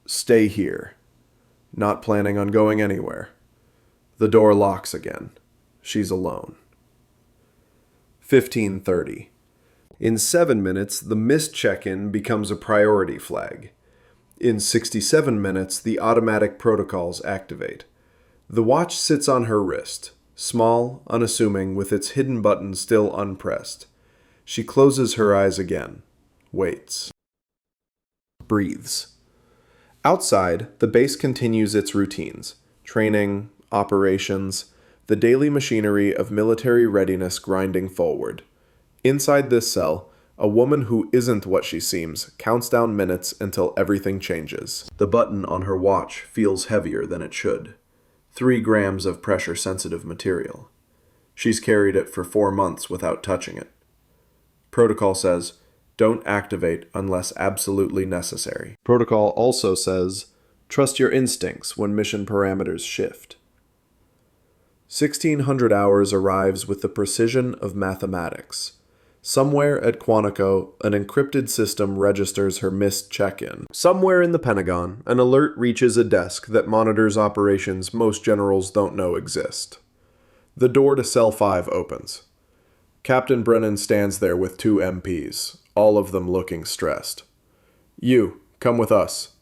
Stay here. Not planning on going anywhere. The door locks again. She's alone. 15:30. In 7 minutes, the missed check-in becomes a priority flag. In 67 minutes, the automatic protocols activate. The watch sits on her wrist, small, unassuming, with its hidden button still unpressed. She closes her eyes again. Waits. Breathes. Outside, the base continues its routines. Training, operations, the daily machinery of military readiness grinding forward. Inside this cell, a woman who isn't what she seems counts down minutes until everything changes. The button on her watch feels heavier than it should. 3 grams of pressure-sensitive material. She's carried it for 4 months without touching it. Protocol says, don't activate unless absolutely necessary. Protocol also says, trust your instincts when mission parameters shift. 1600 hours arrives with the precision of mathematics. Somewhere at Quantico, an encrypted system registers her missed check-in. Somewhere in the Pentagon, an alert reaches a desk that monitors operations most generals don't know exist. The door to Cell 5 opens. Captain Brennan stands there with 2 MPs, all of them looking stressed. You, come with us.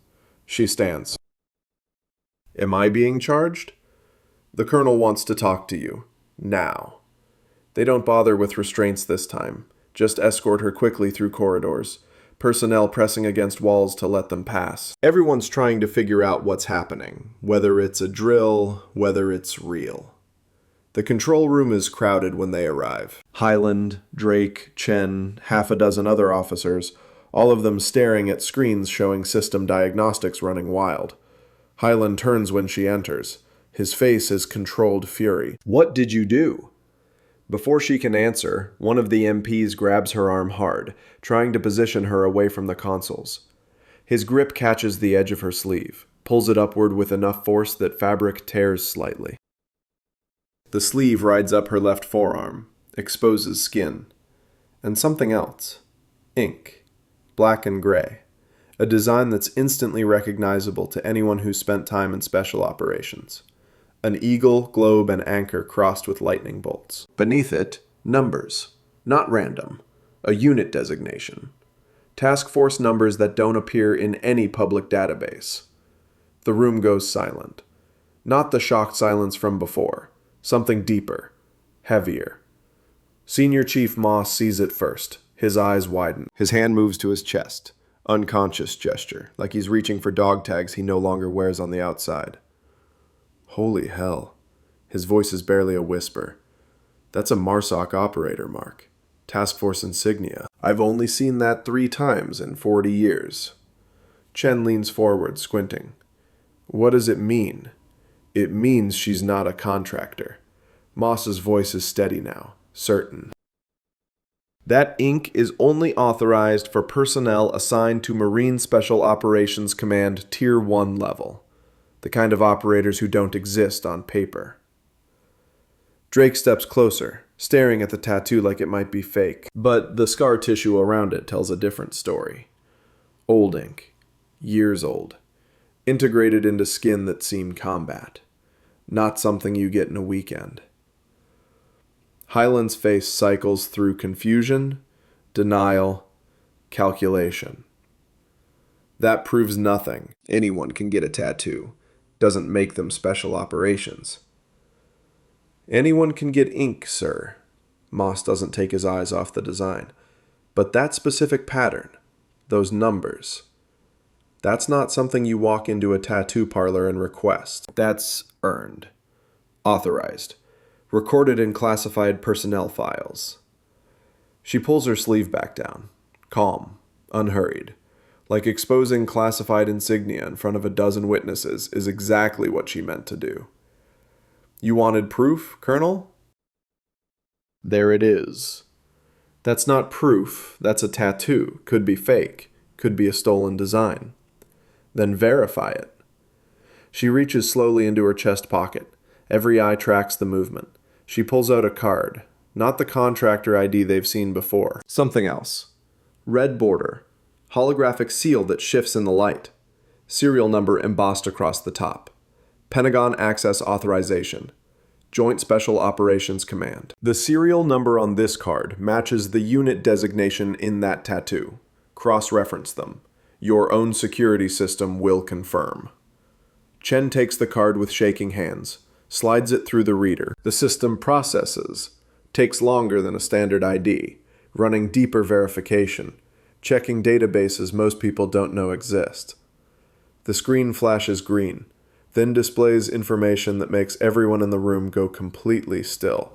She stands. Am I being charged? The colonel wants to talk to you. Now. They don't bother with restraints this time. Just escort her quickly through corridors. Personnel pressing against walls to let them pass. Everyone's trying to figure out what's happening. Whether it's a drill, whether it's real. The control room is crowded when they arrive. Hyland, Drake, Chen, half a dozen other officers, all of them staring at screens showing system diagnostics running wild. Hyland turns when she enters. His face is controlled fury. What did you do? Before she can answer, one of the MPs grabs her arm hard, trying to position her away from the consoles. His grip catches the edge of her sleeve, pulls it upward with enough force that fabric tears slightly. The sleeve rides up her left forearm, exposes skin. And something else. Ink. Black and gray. A design that's instantly recognizable to anyone who's spent time in special operations. An eagle, globe, and anchor crossed with lightning bolts. Beneath it, numbers. Not random. a unit designation. Task force numbers that don't appear in any public database. The room goes silent. Not the shocked silence from before. Something deeper. Heavier. Senior Chief Moss sees it first. His eyes widen. His hand moves to his chest. Unconscious gesture, like he's reaching for dog tags he no longer wears on the outside. Holy hell. His voice is barely a whisper. That's a MARSOC operator mark. Task Force insignia. I've only seen that 3 times in 40 years. Chen leans forward, squinting. What does it mean? It means she's not a contractor. Moss's voice is steady now, certain. That ink is only authorized for personnel assigned to Marine Special Operations Command Tier 1 level, the kind of operators who don't exist on paper. Drake steps closer, staring at the tattoo like it might be fake, but the scar tissue around it tells a different story. Old ink, years old, integrated into skin that's seen combat, not something you get in a weekend. Hyland's face cycles through confusion, denial, calculation. That proves nothing. Anyone can get a tattoo. Doesn't make them special operations. Anyone can get ink, sir. Moss doesn't take his eyes off the design. But that specific pattern, those numbers, that's not something you walk into a tattoo parlor and request. That's earned. Authorized. Recorded in classified personnel files. She pulls her sleeve back down, calm, unhurried, like exposing classified insignia in front of a dozen witnesses is exactly what she meant to do. You wanted proof, Colonel? There it is. That's not proof, that's a tattoo. Could be fake, could be a stolen design. Then verify it. She reaches slowly into her chest pocket. Every eye tracks the movement. She pulls out a card, not the contractor ID they've seen before. Something else. Red border. Holographic seal that shifts in the light. Serial number embossed across the top. Pentagon Access Authorization. Joint Special Operations Command. The serial number on this card matches the unit designation in that tattoo. Cross-reference them. Your own security system will confirm. Chen takes the card with shaking hands. Slides it through the reader. The system processes. Takes longer than a standard ID, running deeper verification, checking databases most people don't know exist. The screen flashes green, then displays information that makes everyone in the room go completely still.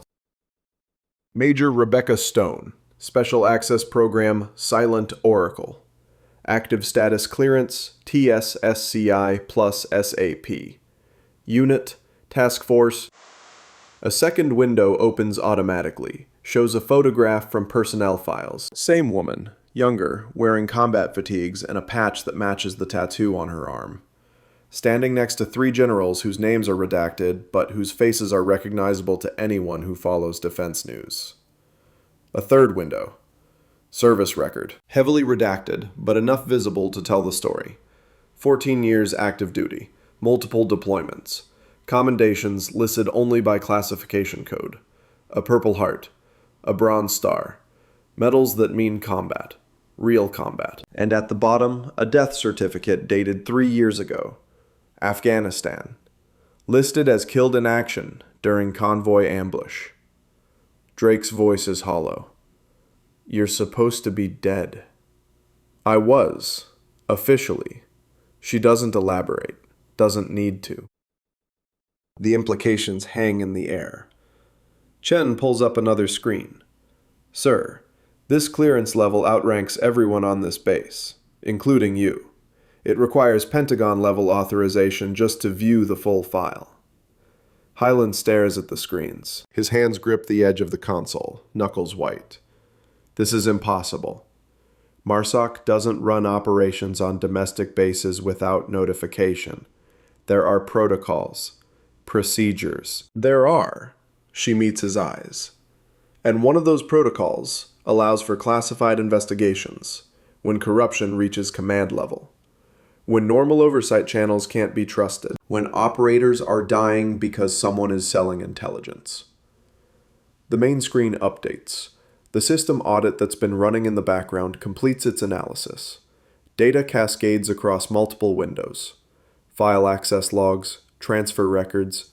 Major Rebecca Stone, Special Access Program Silent Oracle. Active Status Clearance TSSCI plus SAP. Unit Task Force. A second window opens automatically, shows a photograph from personnel files. Same woman, younger, wearing combat fatigues and a patch that matches the tattoo on her arm. Standing next to 3 generals whose names are redacted, but whose faces are recognizable to anyone who follows defense news. A third window. Service record. Heavily redacted, but enough visible to tell the story. 14 years active duty. Multiple deployments. Commendations listed only by classification code. A Purple Heart. A Bronze Star. Medals that mean combat. Real combat. And at the bottom, a death certificate dated 3 years ago. Afghanistan. Listed as killed in action during convoy ambush. Drake's voice is hollow. You're supposed to be dead. I was. Officially. She doesn't elaborate. Doesn't need to. The implications hang in the air. Chen pulls up another screen. Sir, this clearance level outranks everyone on this base, including you. It requires Pentagon-level authorization just to view the full file. Hyland stares at the screens. His hands grip the edge of the console, knuckles white. This is impossible. MARSOC doesn't run operations on domestic bases without notification. There are protocols. Procedures. There are. She meets his eyes. And one of those protocols allows for classified investigations when corruption reaches command level. When normal oversight channels can't be trusted. When operators are dying because someone is selling intelligence. The main screen updates. The system audit that's been running in the background completes its analysis. Data cascades across multiple windows. File access logs, transfer records,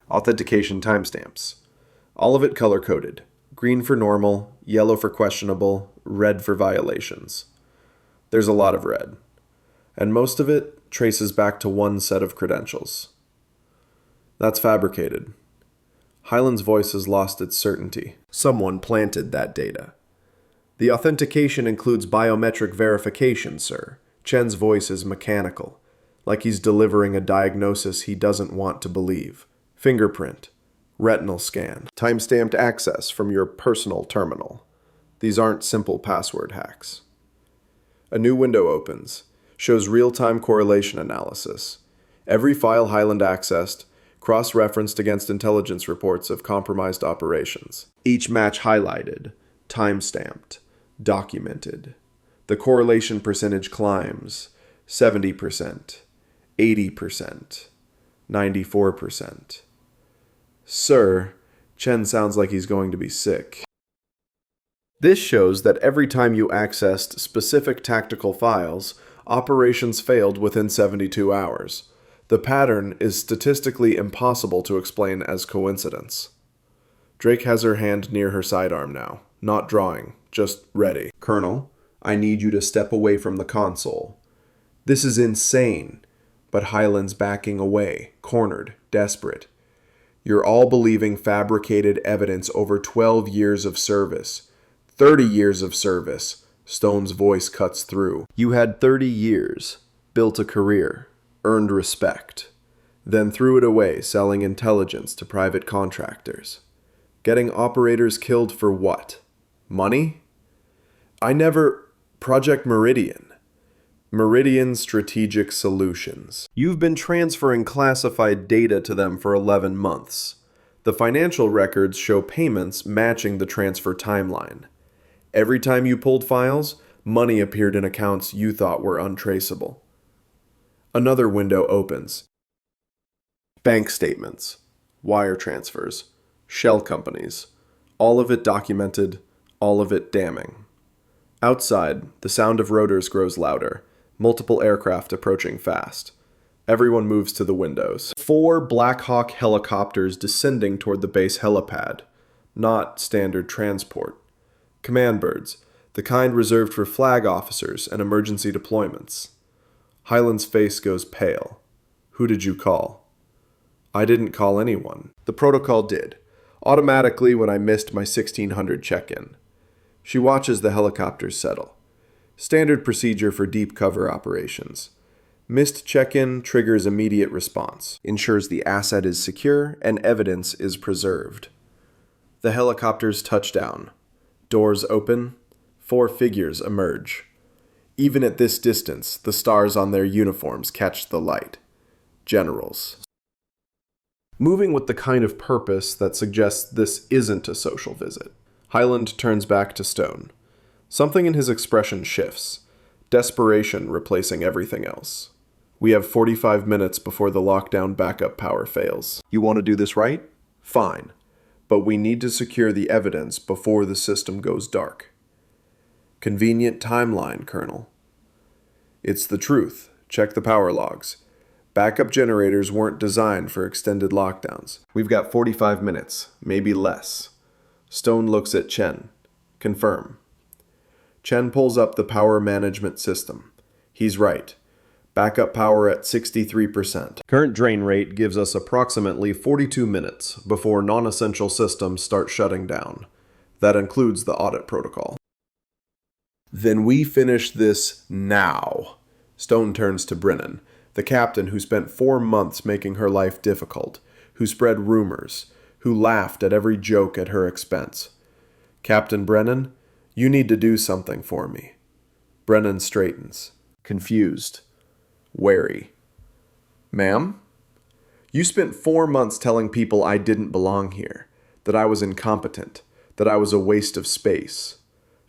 authentication timestamps. All of it color-coded. Green for normal, yellow for questionable, red for violations. There's a lot of red. And most of it traces back to one set of credentials. That's fabricated. Hyland's voice has lost its certainty. Someone planted that data. The authentication includes biometric verification, sir. Chen's voice is mechanical, like he's delivering a diagnosis he doesn't want to believe. Fingerprint, retinal scan, timestamped access from your personal terminal. These aren't simple password hacks. A new window opens, shows real-time correlation analysis. Every file Hyland accessed, cross-referenced against intelligence reports of compromised operations. Each match highlighted, time-stamped, documented. The correlation percentage climbs, 70%, 80%, 94%. Sir, Chen sounds like he's going to be sick. This shows that every time you accessed specific tactical files, operations failed within 72 hours. The pattern is statistically impossible to explain as coincidence. Drake has her hand near her sidearm now, not drawing, just ready. Colonel, I need you to step away from the console. This is insane. But Hyland's backing away, cornered, desperate. You're all believing fabricated evidence over 12 years of service. 30 years of service. Stone's voice cuts through. You had 30 years, built a career, earned respect, then threw it away selling intelligence to private contractors. Getting operators killed for what? Money? Project Meridian. Meridian Strategic Solutions. You've been transferring classified data to them for 11 months. The financial records show payments matching the transfer timeline. Every time you pulled files, money appeared in accounts you thought were untraceable. Another window opens. Bank statements, wire transfers, shell companies, all of it documented, all of it damning. Outside, the sound of rotors grows louder. Multiple aircraft approaching fast. Everyone moves to the windows. 4 Black Hawk helicopters descending toward the base helipad. Not standard transport. Command birds, the kind reserved for flag officers and emergency deployments. Hyland's face goes pale. Who did you call? I didn't call anyone. The protocol did. Automatically when I missed my 1600 check-in. She watches the helicopters settle. Standard procedure for deep cover operations. Missed check-in triggers immediate response, ensures the asset is secure and evidence is preserved. The helicopters touch down. Doors open. 4 figures emerge. Even at this distance, the stars on their uniforms catch the light. Generals. Moving with the kind of purpose that suggests this isn't a social visit. Hyland turns back to Stone. Something in his expression shifts, desperation replacing everything else. We have 45 minutes before the lockdown backup power fails. You want to do this right? Fine. But we need to secure the evidence before the system goes dark. Convenient timeline, Colonel. It's the truth. Check the power logs. Backup generators weren't designed for extended lockdowns. We've got 45 minutes, maybe less. Stone looks at Chen. Confirm. Chen pulls up the power management system. He's right. Backup power at 63%. Current drain rate gives us approximately 42 minutes before non-essential systems start shutting down. That includes the audit protocol. Then we finish this now. Stone turns to Brennan, the captain who spent 4 months making her life difficult, who spread rumors, who laughed at every joke at her expense. Captain Brennan, you need to do something for me. Brennan straightens, confused, wary. Ma'am? You spent 4 months telling people I didn't belong here, that I was incompetent, that I was a waste of space.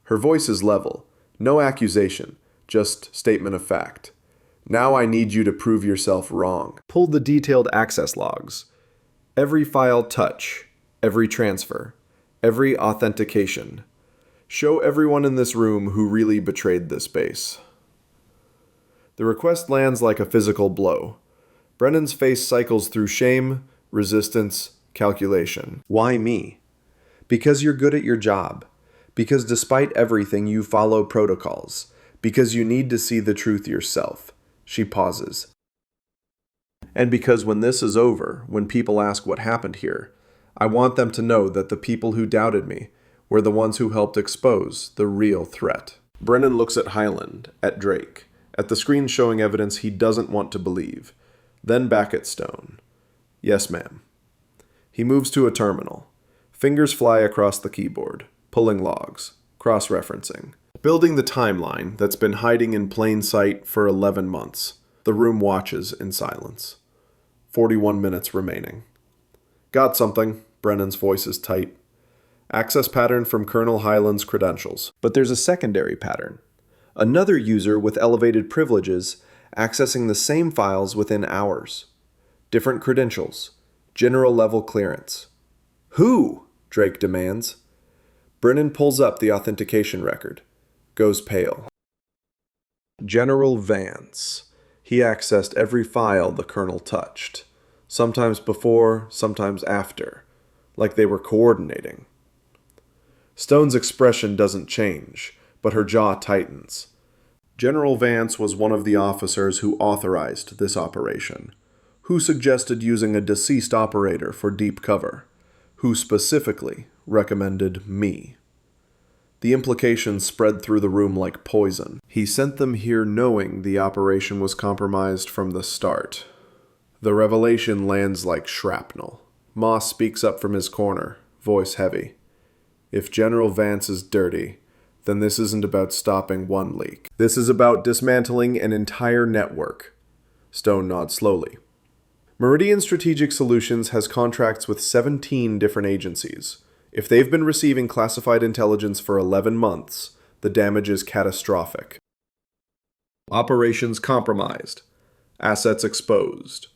Her voice is level, no accusation, just statement of fact. Now I need you to prove yourself wrong. Pull the detailed access logs. Every file touch, every transfer, Every authentication. Show everyone in this room who really betrayed this base. The request lands like a physical blow. Brennan's face cycles through shame, resistance, calculation. Why me? Because you're good at your job. Because despite everything, you follow protocols. Because you need to see the truth yourself. She pauses. And because when this is over, when people ask what happened here, I want them to know that the people who doubted me were the ones who helped expose the real threat. Brennan looks at Hyland, at Drake, at the screen showing evidence he doesn't want to believe, then back at Stone. Yes, ma'am. He moves to a terminal. Fingers fly across the keyboard, pulling logs, cross-referencing, building the timeline that's been hiding in plain sight for 11 months. The room watches in silence. 41 minutes remaining. Got something. Brennan's voice is tight. Access pattern from Colonel Hyland's credentials. But there's a secondary pattern. Another user with elevated privileges accessing the same files within hours. Different credentials. General level clearance. Who? Drake demands. Brennan pulls up the authentication record. Goes pale. General Vance. He accessed every file the Colonel touched. Sometimes before, sometimes after. Like they were coordinating. Stone's expression doesn't change, but her jaw tightens. General Vance was one of the officers who authorized this operation, who suggested using a deceased operator for deep cover, who specifically recommended me. The implications spread through the room like poison. He sent them here knowing the operation was compromised from the start. The revelation lands like shrapnel. Moss speaks up from his corner, voice heavy. If General Vance is dirty, then this isn't about stopping one leak. This is about dismantling an entire network. Stone nods slowly. Meridian Strategic Solutions has contracts with 17 different agencies. If they've been receiving classified intelligence for 11 months, the damage is catastrophic. Operations compromised. Assets exposed.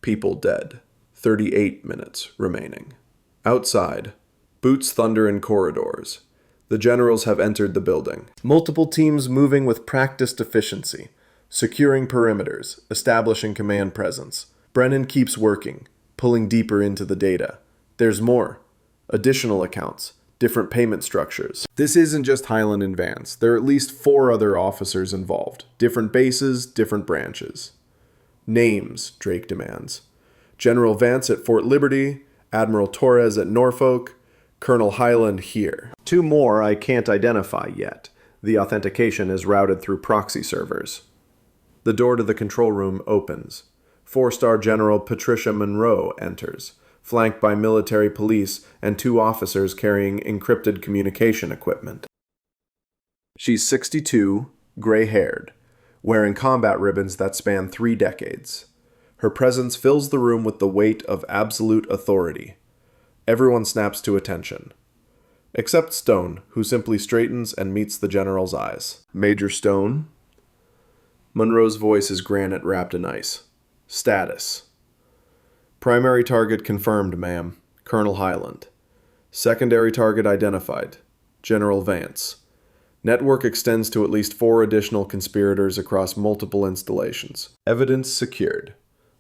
People dead. 38 minutes remaining. Outside, boots thunder in corridors. The generals have entered the building. Multiple teams moving with practiced efficiency, securing perimeters, establishing command presence. Brennan keeps working, pulling deeper into the data. There's more. Additional accounts, different payment structures. This isn't just Hyland and Vance. There are at least 4 other officers involved. Different bases, different branches. Names, Drake demands. General Vance at Fort Liberty, Admiral Torres at Norfolk, Colonel Hyland here. 2 more I can't identify yet. The authentication is routed through proxy servers. The door to the control room opens. 4-star General Patricia Monroe enters, flanked by military police and 2 officers carrying encrypted communication equipment. She's 62, gray-haired, wearing combat ribbons that span 3 decades. Her presence fills the room with the weight of absolute authority. Everyone snaps to attention. Except Stone, who simply straightens and meets the general's eyes. Major Stone? Monroe's voice is granite wrapped in ice. Status. Primary target confirmed, ma'am. Colonel Hyland. Secondary target identified. General Vance. Network extends to at least 4 additional conspirators across multiple installations. Evidence secured.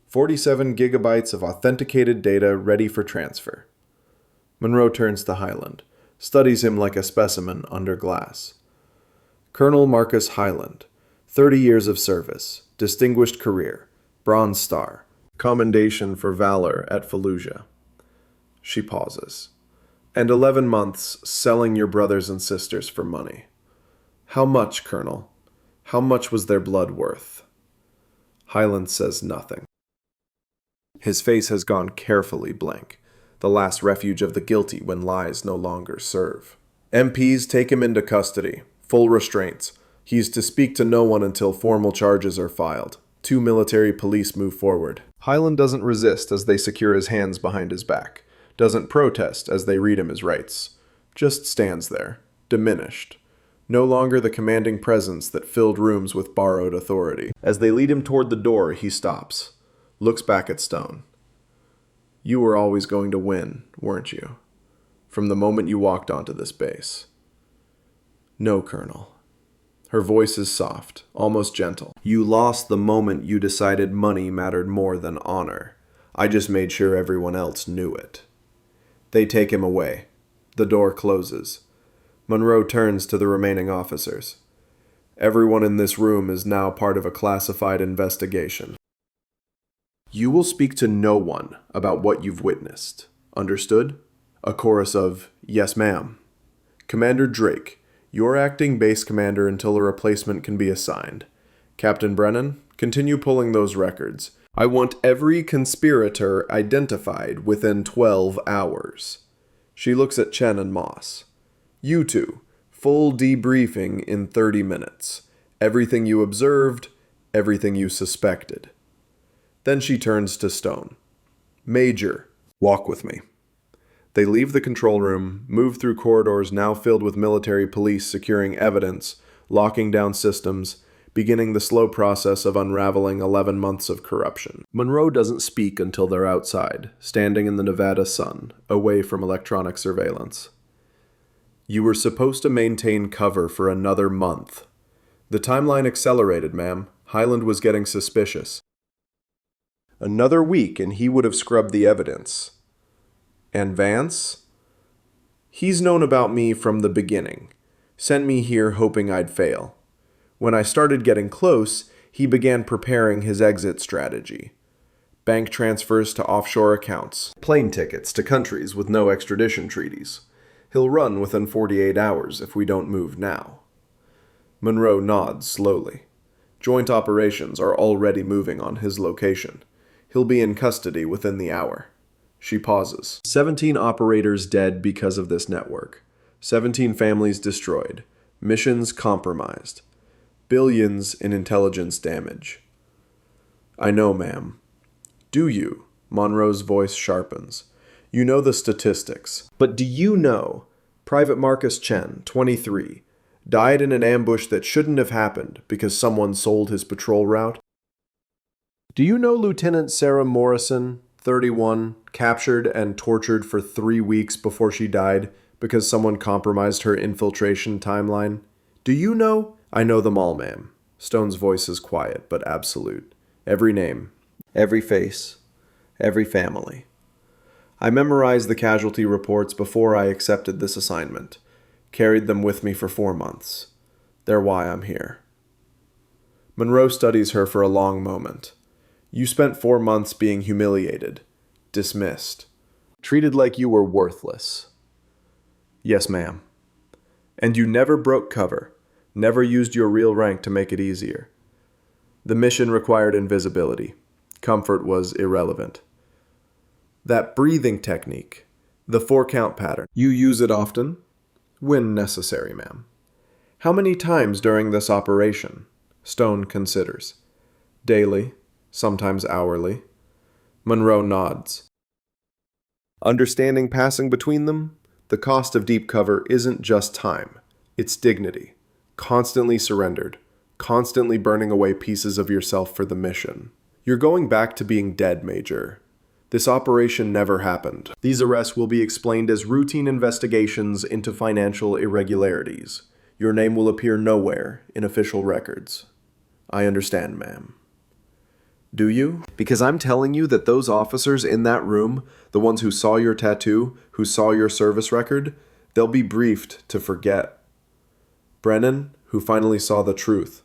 47 gigabytes of authenticated data ready for transfer. Monroe turns to Hyland, studies him like a specimen under glass. Colonel Marcus Hyland, 30 years of service, distinguished career, Bronze Star, commendation for valor at Fallujah. She pauses. And 11 months selling your brothers and sisters for money. How much, Colonel? How much was their blood worth? Hyland says nothing. His face has gone carefully blank, the last refuge of the guilty when lies no longer serve. MPs take him into custody, full restraints. He's to speak to no one until formal charges are filed. 2 military police move forward. Hyland doesn't resist as they secure his hands behind his back, doesn't protest as they read him his rights, just stands there, diminished, no longer the commanding presence that filled rooms with borrowed authority. As they lead him toward the door, he stops, looks back at Stone. You were always going to win, weren't you? from the moment you walked onto this base. No, Colonel. Her voice is soft, almost gentle. You lost the moment you decided money mattered more than honor. I just made sure everyone else knew it. They take him away. The door closes. Monroe turns to the remaining officers. Everyone in this room is now part of a classified investigation. You will speak to no one about what you've witnessed. Understood? A chorus of, "Yes, ma'am." Commander Drake, you're acting base commander until a replacement can be assigned. Captain Brennan, continue pulling those records. I want every conspirator identified within 12 hours. She looks at Chen and Moss. You two, full debriefing in 30 minutes. Everything you observed, everything you suspected. Then she turns to Stone. Major, walk with me. They leave the control room, move through corridors now filled with military police securing evidence, locking down systems, beginning the slow process of unraveling 11 months of corruption. Monroe doesn't speak until they're outside, standing in the Nevada sun, away from electronic surveillance. You were supposed to maintain cover for another month. The timeline accelerated, ma'am. Highland was getting suspicious. Another week and he would have scrubbed the evidence. And Vance? He's known about me from the beginning. Sent me here hoping I'd fail. When I started getting close, he began preparing his exit strategy. Bank transfers to offshore accounts. Plane tickets to countries with no extradition treaties. He'll run within 48 hours if we don't move now. Monroe nods slowly. Joint operations are already moving on his location. He'll be in custody within the hour. She pauses. 17 operators dead because of this network. 17 families destroyed. Missions compromised. Billions in intelligence damage. I know, ma'am. Do you? Monroe's voice sharpens. You know the statistics. But do you know Private Marcus Chen, 23, died in an ambush that shouldn't have happened because someone sold his patrol route? Do you know Lieutenant Sarah Morrison, 31, captured and tortured for 3 weeks before she died because someone compromised her infiltration timeline? Do you know? I know them all, ma'am. Stone's voice is quiet but absolute. Every name, every face, every family. I memorized the casualty reports before I accepted this assignment. Carried them with me for 4 months. They're why I'm here. Monroe studies her for a long moment. You spent 4 months being humiliated, dismissed, treated like you were worthless. Yes, ma'am. And you never broke cover, never used your real rank to make it easier. The mission required invisibility. Comfort was irrelevant. That breathing technique, the 4-count pattern, you use it often? When necessary, ma'am. How many times during this operation? Stone considers. Daily. Sometimes hourly. Monroe nods. Understanding passing between them, the cost of deep cover isn't just time, it's dignity. Constantly surrendered, constantly burning away pieces of yourself for the mission. You're going back to being dead, Major. This operation never happened. These arrests will be explained as routine investigations into financial irregularities. Your name will appear nowhere in official records. I understand, ma'am. Do you? Because I'm telling you that those officers in that room, the ones who saw your tattoo, who saw your service record, they'll be briefed to forget. Brennan, who finally saw the truth.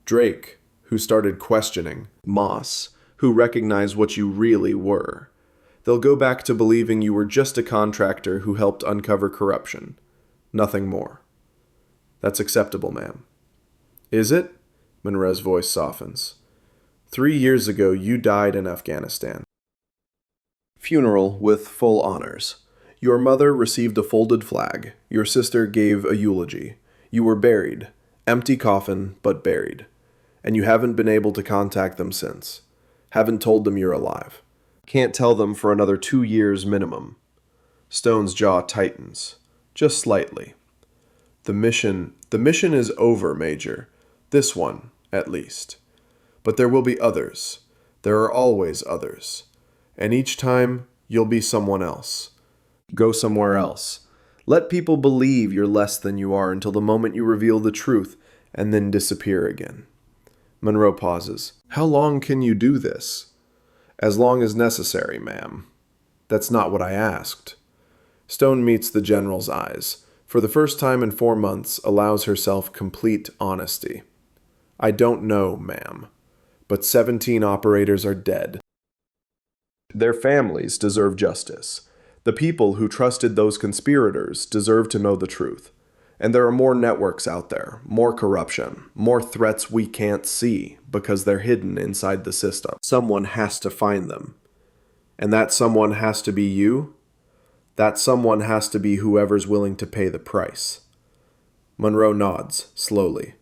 Drake, who started questioning. Moss, who recognized what you really were. They'll go back to believing you were just a contractor who helped uncover corruption. Nothing more. That's acceptable, ma'am. Is it? Monroe's voice softens. 3 years ago, you died in Afghanistan. Funeral with full honors. Your mother received a folded flag. Your sister gave a eulogy. You were buried. Empty coffin, but buried. And you haven't been able to contact them since. Haven't told them you're alive. Can't tell them for another 2 years minimum. Stone's jaw tightens. Just slightly. The mission is over, Major. This one, at least. But there will be others. There are always others. And each time, you'll be someone else. Go somewhere else. Let people believe you're less than you are until the moment you reveal the truth, and then disappear again. Monroe pauses. How long can you do this? As long as necessary, ma'am. That's not what I asked. Stone meets the general's eyes. For the first time in 4 months, allows herself complete honesty. I don't know, ma'am, but 17 operators are dead. Their families deserve justice. The people who trusted those conspirators deserve to know the truth. And there are more networks out there, more corruption, more threats we can't see because they're hidden inside the system. Someone has to find them. And that someone has to be you. That someone has to be whoever's willing to pay the price. Monroe nods, slowly.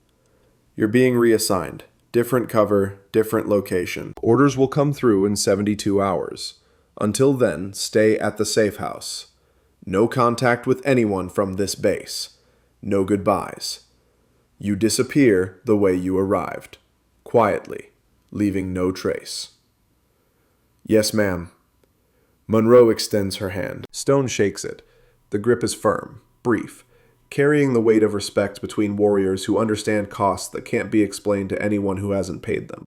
You're being reassigned. Different cover, different location. Orders will come through in 72 hours. Until then, stay at the safe house. No contact with anyone from this base. No goodbyes. You disappear the way you arrived. Quietly, leaving no trace. Yes, ma'am. Monroe extends her hand. Stone shakes it. The grip is firm, brief, carrying the weight of respect between warriors who understand costs that can't be explained to anyone who hasn't paid them.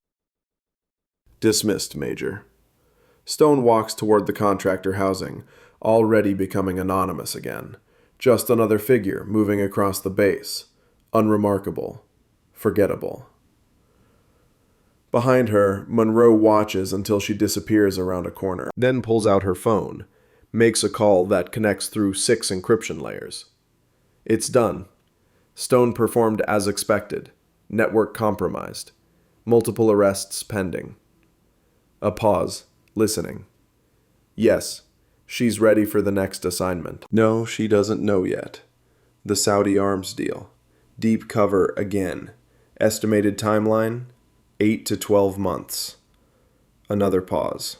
Dismissed, Major. Stone walks toward the contractor housing, already becoming anonymous again. Just another figure moving across the base. Unremarkable. Forgettable. Behind her, Monroe watches until she disappears around a corner, then pulls out her phone, makes a call that connects through 6 encryption layers. It's done. Stone performed as expected. Network compromised. Multiple arrests pending. A pause. Listening. Yes, she's ready for the next assignment. No, she doesn't know yet. The Saudi arms deal. Deep cover again. Estimated timeline, 8 to 12 months. Another pause.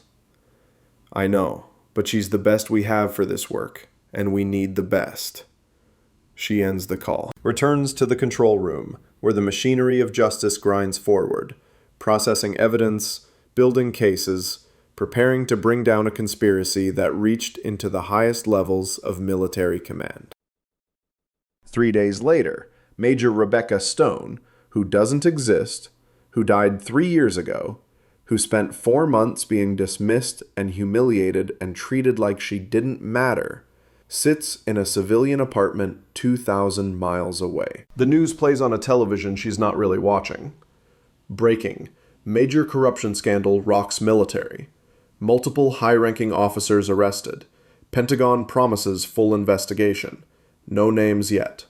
I know, but she's the best we have for this work, and we need the best. She ends the call. Returns to the control room, where the machinery of justice grinds forward, processing evidence, building cases, preparing to bring down a conspiracy that reached into the highest levels of military command. 3 days later, Major Rebecca Stone, who doesn't exist, who died 3 years ago, who spent 4 months being dismissed and humiliated and treated like she didn't matter, sits in a civilian apartment 2,000 miles away. The news plays on a television she's not really watching. Breaking. Major corruption scandal rocks military. Multiple high-ranking officers arrested. Pentagon promises full investigation. No names yet.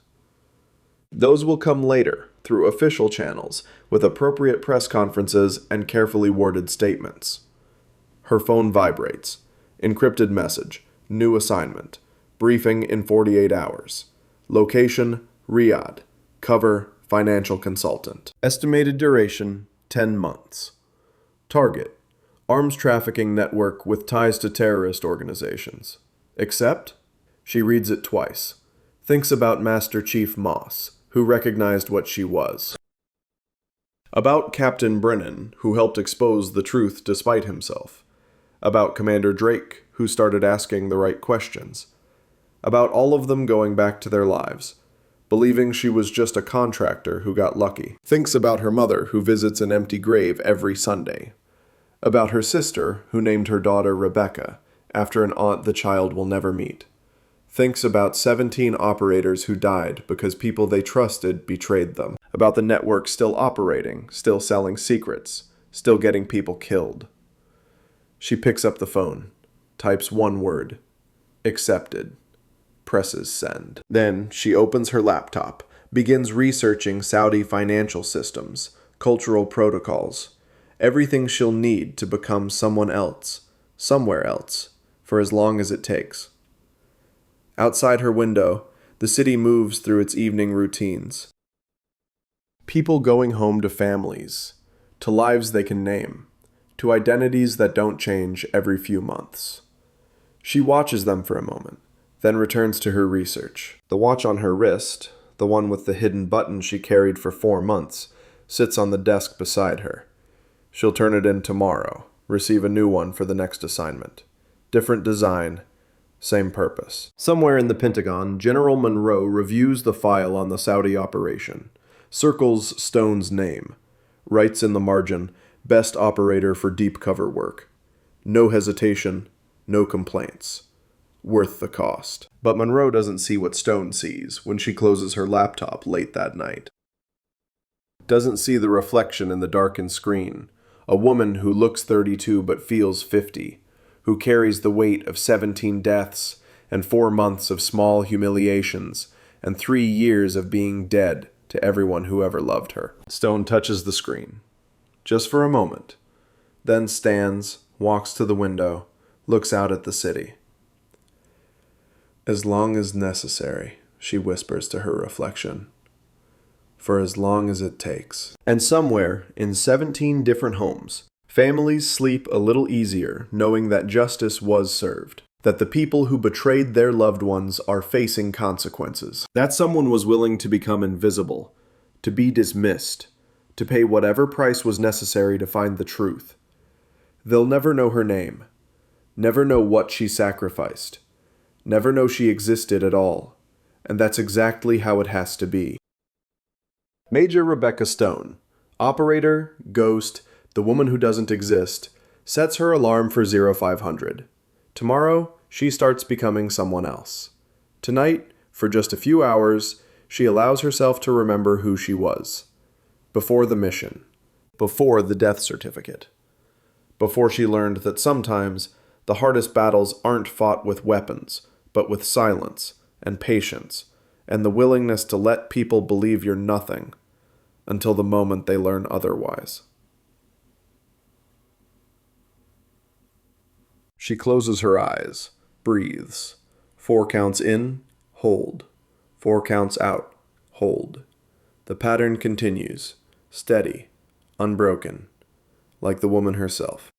Those will come later, through official channels, with appropriate press conferences and carefully worded statements. Her phone vibrates. Encrypted message. New assignment. Briefing in 48 hours. Location, Riyadh. Cover, financial consultant. Estimated duration, 10 months. Target. Arms trafficking network with ties to terrorist organizations. Accept? She reads it twice. Thinks about Master Chief Moss, who recognized what she was. About Captain Brennan, who helped expose the truth despite himself. About Commander Drake, who started asking the right questions. About all of them going back to their lives, believing she was just a contractor who got lucky. Thinks about her mother, who visits an empty grave every Sunday. About her sister, who named her daughter Rebecca, after an aunt the child will never meet. Thinks about 17 operators who died because people they trusted betrayed them. About the network still operating, still selling secrets, still getting people killed. She picks up the phone, types one word. Accepted. Presses send. Then she opens her laptop, begins researching Saudi financial systems, cultural protocols, everything she'll need to become someone else, somewhere else, for as long as it takes. Outside her window, the city moves through its evening routines. People going home to families, to lives they can name, to identities that don't change every few months. She watches them for a moment, then returns to her research. The watch on her wrist, the one with the hidden button she carried for 4 months, sits on the desk beside her. She'll turn it in tomorrow, receive a new one for the next assignment. Different design, Same purpose. Somewhere in the Pentagon, General Monroe reviews the file on the Saudi operation, circles Stone's name, writes in the margin, "Best operator for deep cover work. No hesitation, no complaints. Worth the cost." But Monroe doesn't see what Stone sees when she closes her laptop late that night. Doesn't see the reflection in the darkened screen. A woman who looks 32 but feels 50, who carries the weight of 17 deaths and 4 months of small humiliations and 3 years of being dead to everyone who ever loved her. Stone touches the screen, just for a moment, then stands, walks to the window, looks out at the city. "As long as necessary," she whispers to her reflection. "For as long as it takes." And somewhere, in 17 different homes, families sleep a little easier knowing that justice was served, that the people who betrayed their loved ones are facing consequences, that someone was willing to become invisible, to be dismissed, to pay whatever price was necessary to find the truth. They'll never know her name, never know what she sacrificed, never know she existed at all, and that's exactly how it has to be. Major Rebecca Stone, operator, ghost, the woman who doesn't exist, sets her alarm for 0500. Tomorrow, she starts becoming someone else. Tonight, for just a few hours, she allows herself to remember who she was. Before the mission. Before the death certificate. Before she learned that sometimes the hardest battles aren't fought with weapons, but with silence and patience, and the willingness to let people believe you're nothing until the moment they learn otherwise. She closes her eyes, breathes. 4 counts in, hold. 4 counts out, hold. The pattern continues, steady, unbroken, like the woman herself.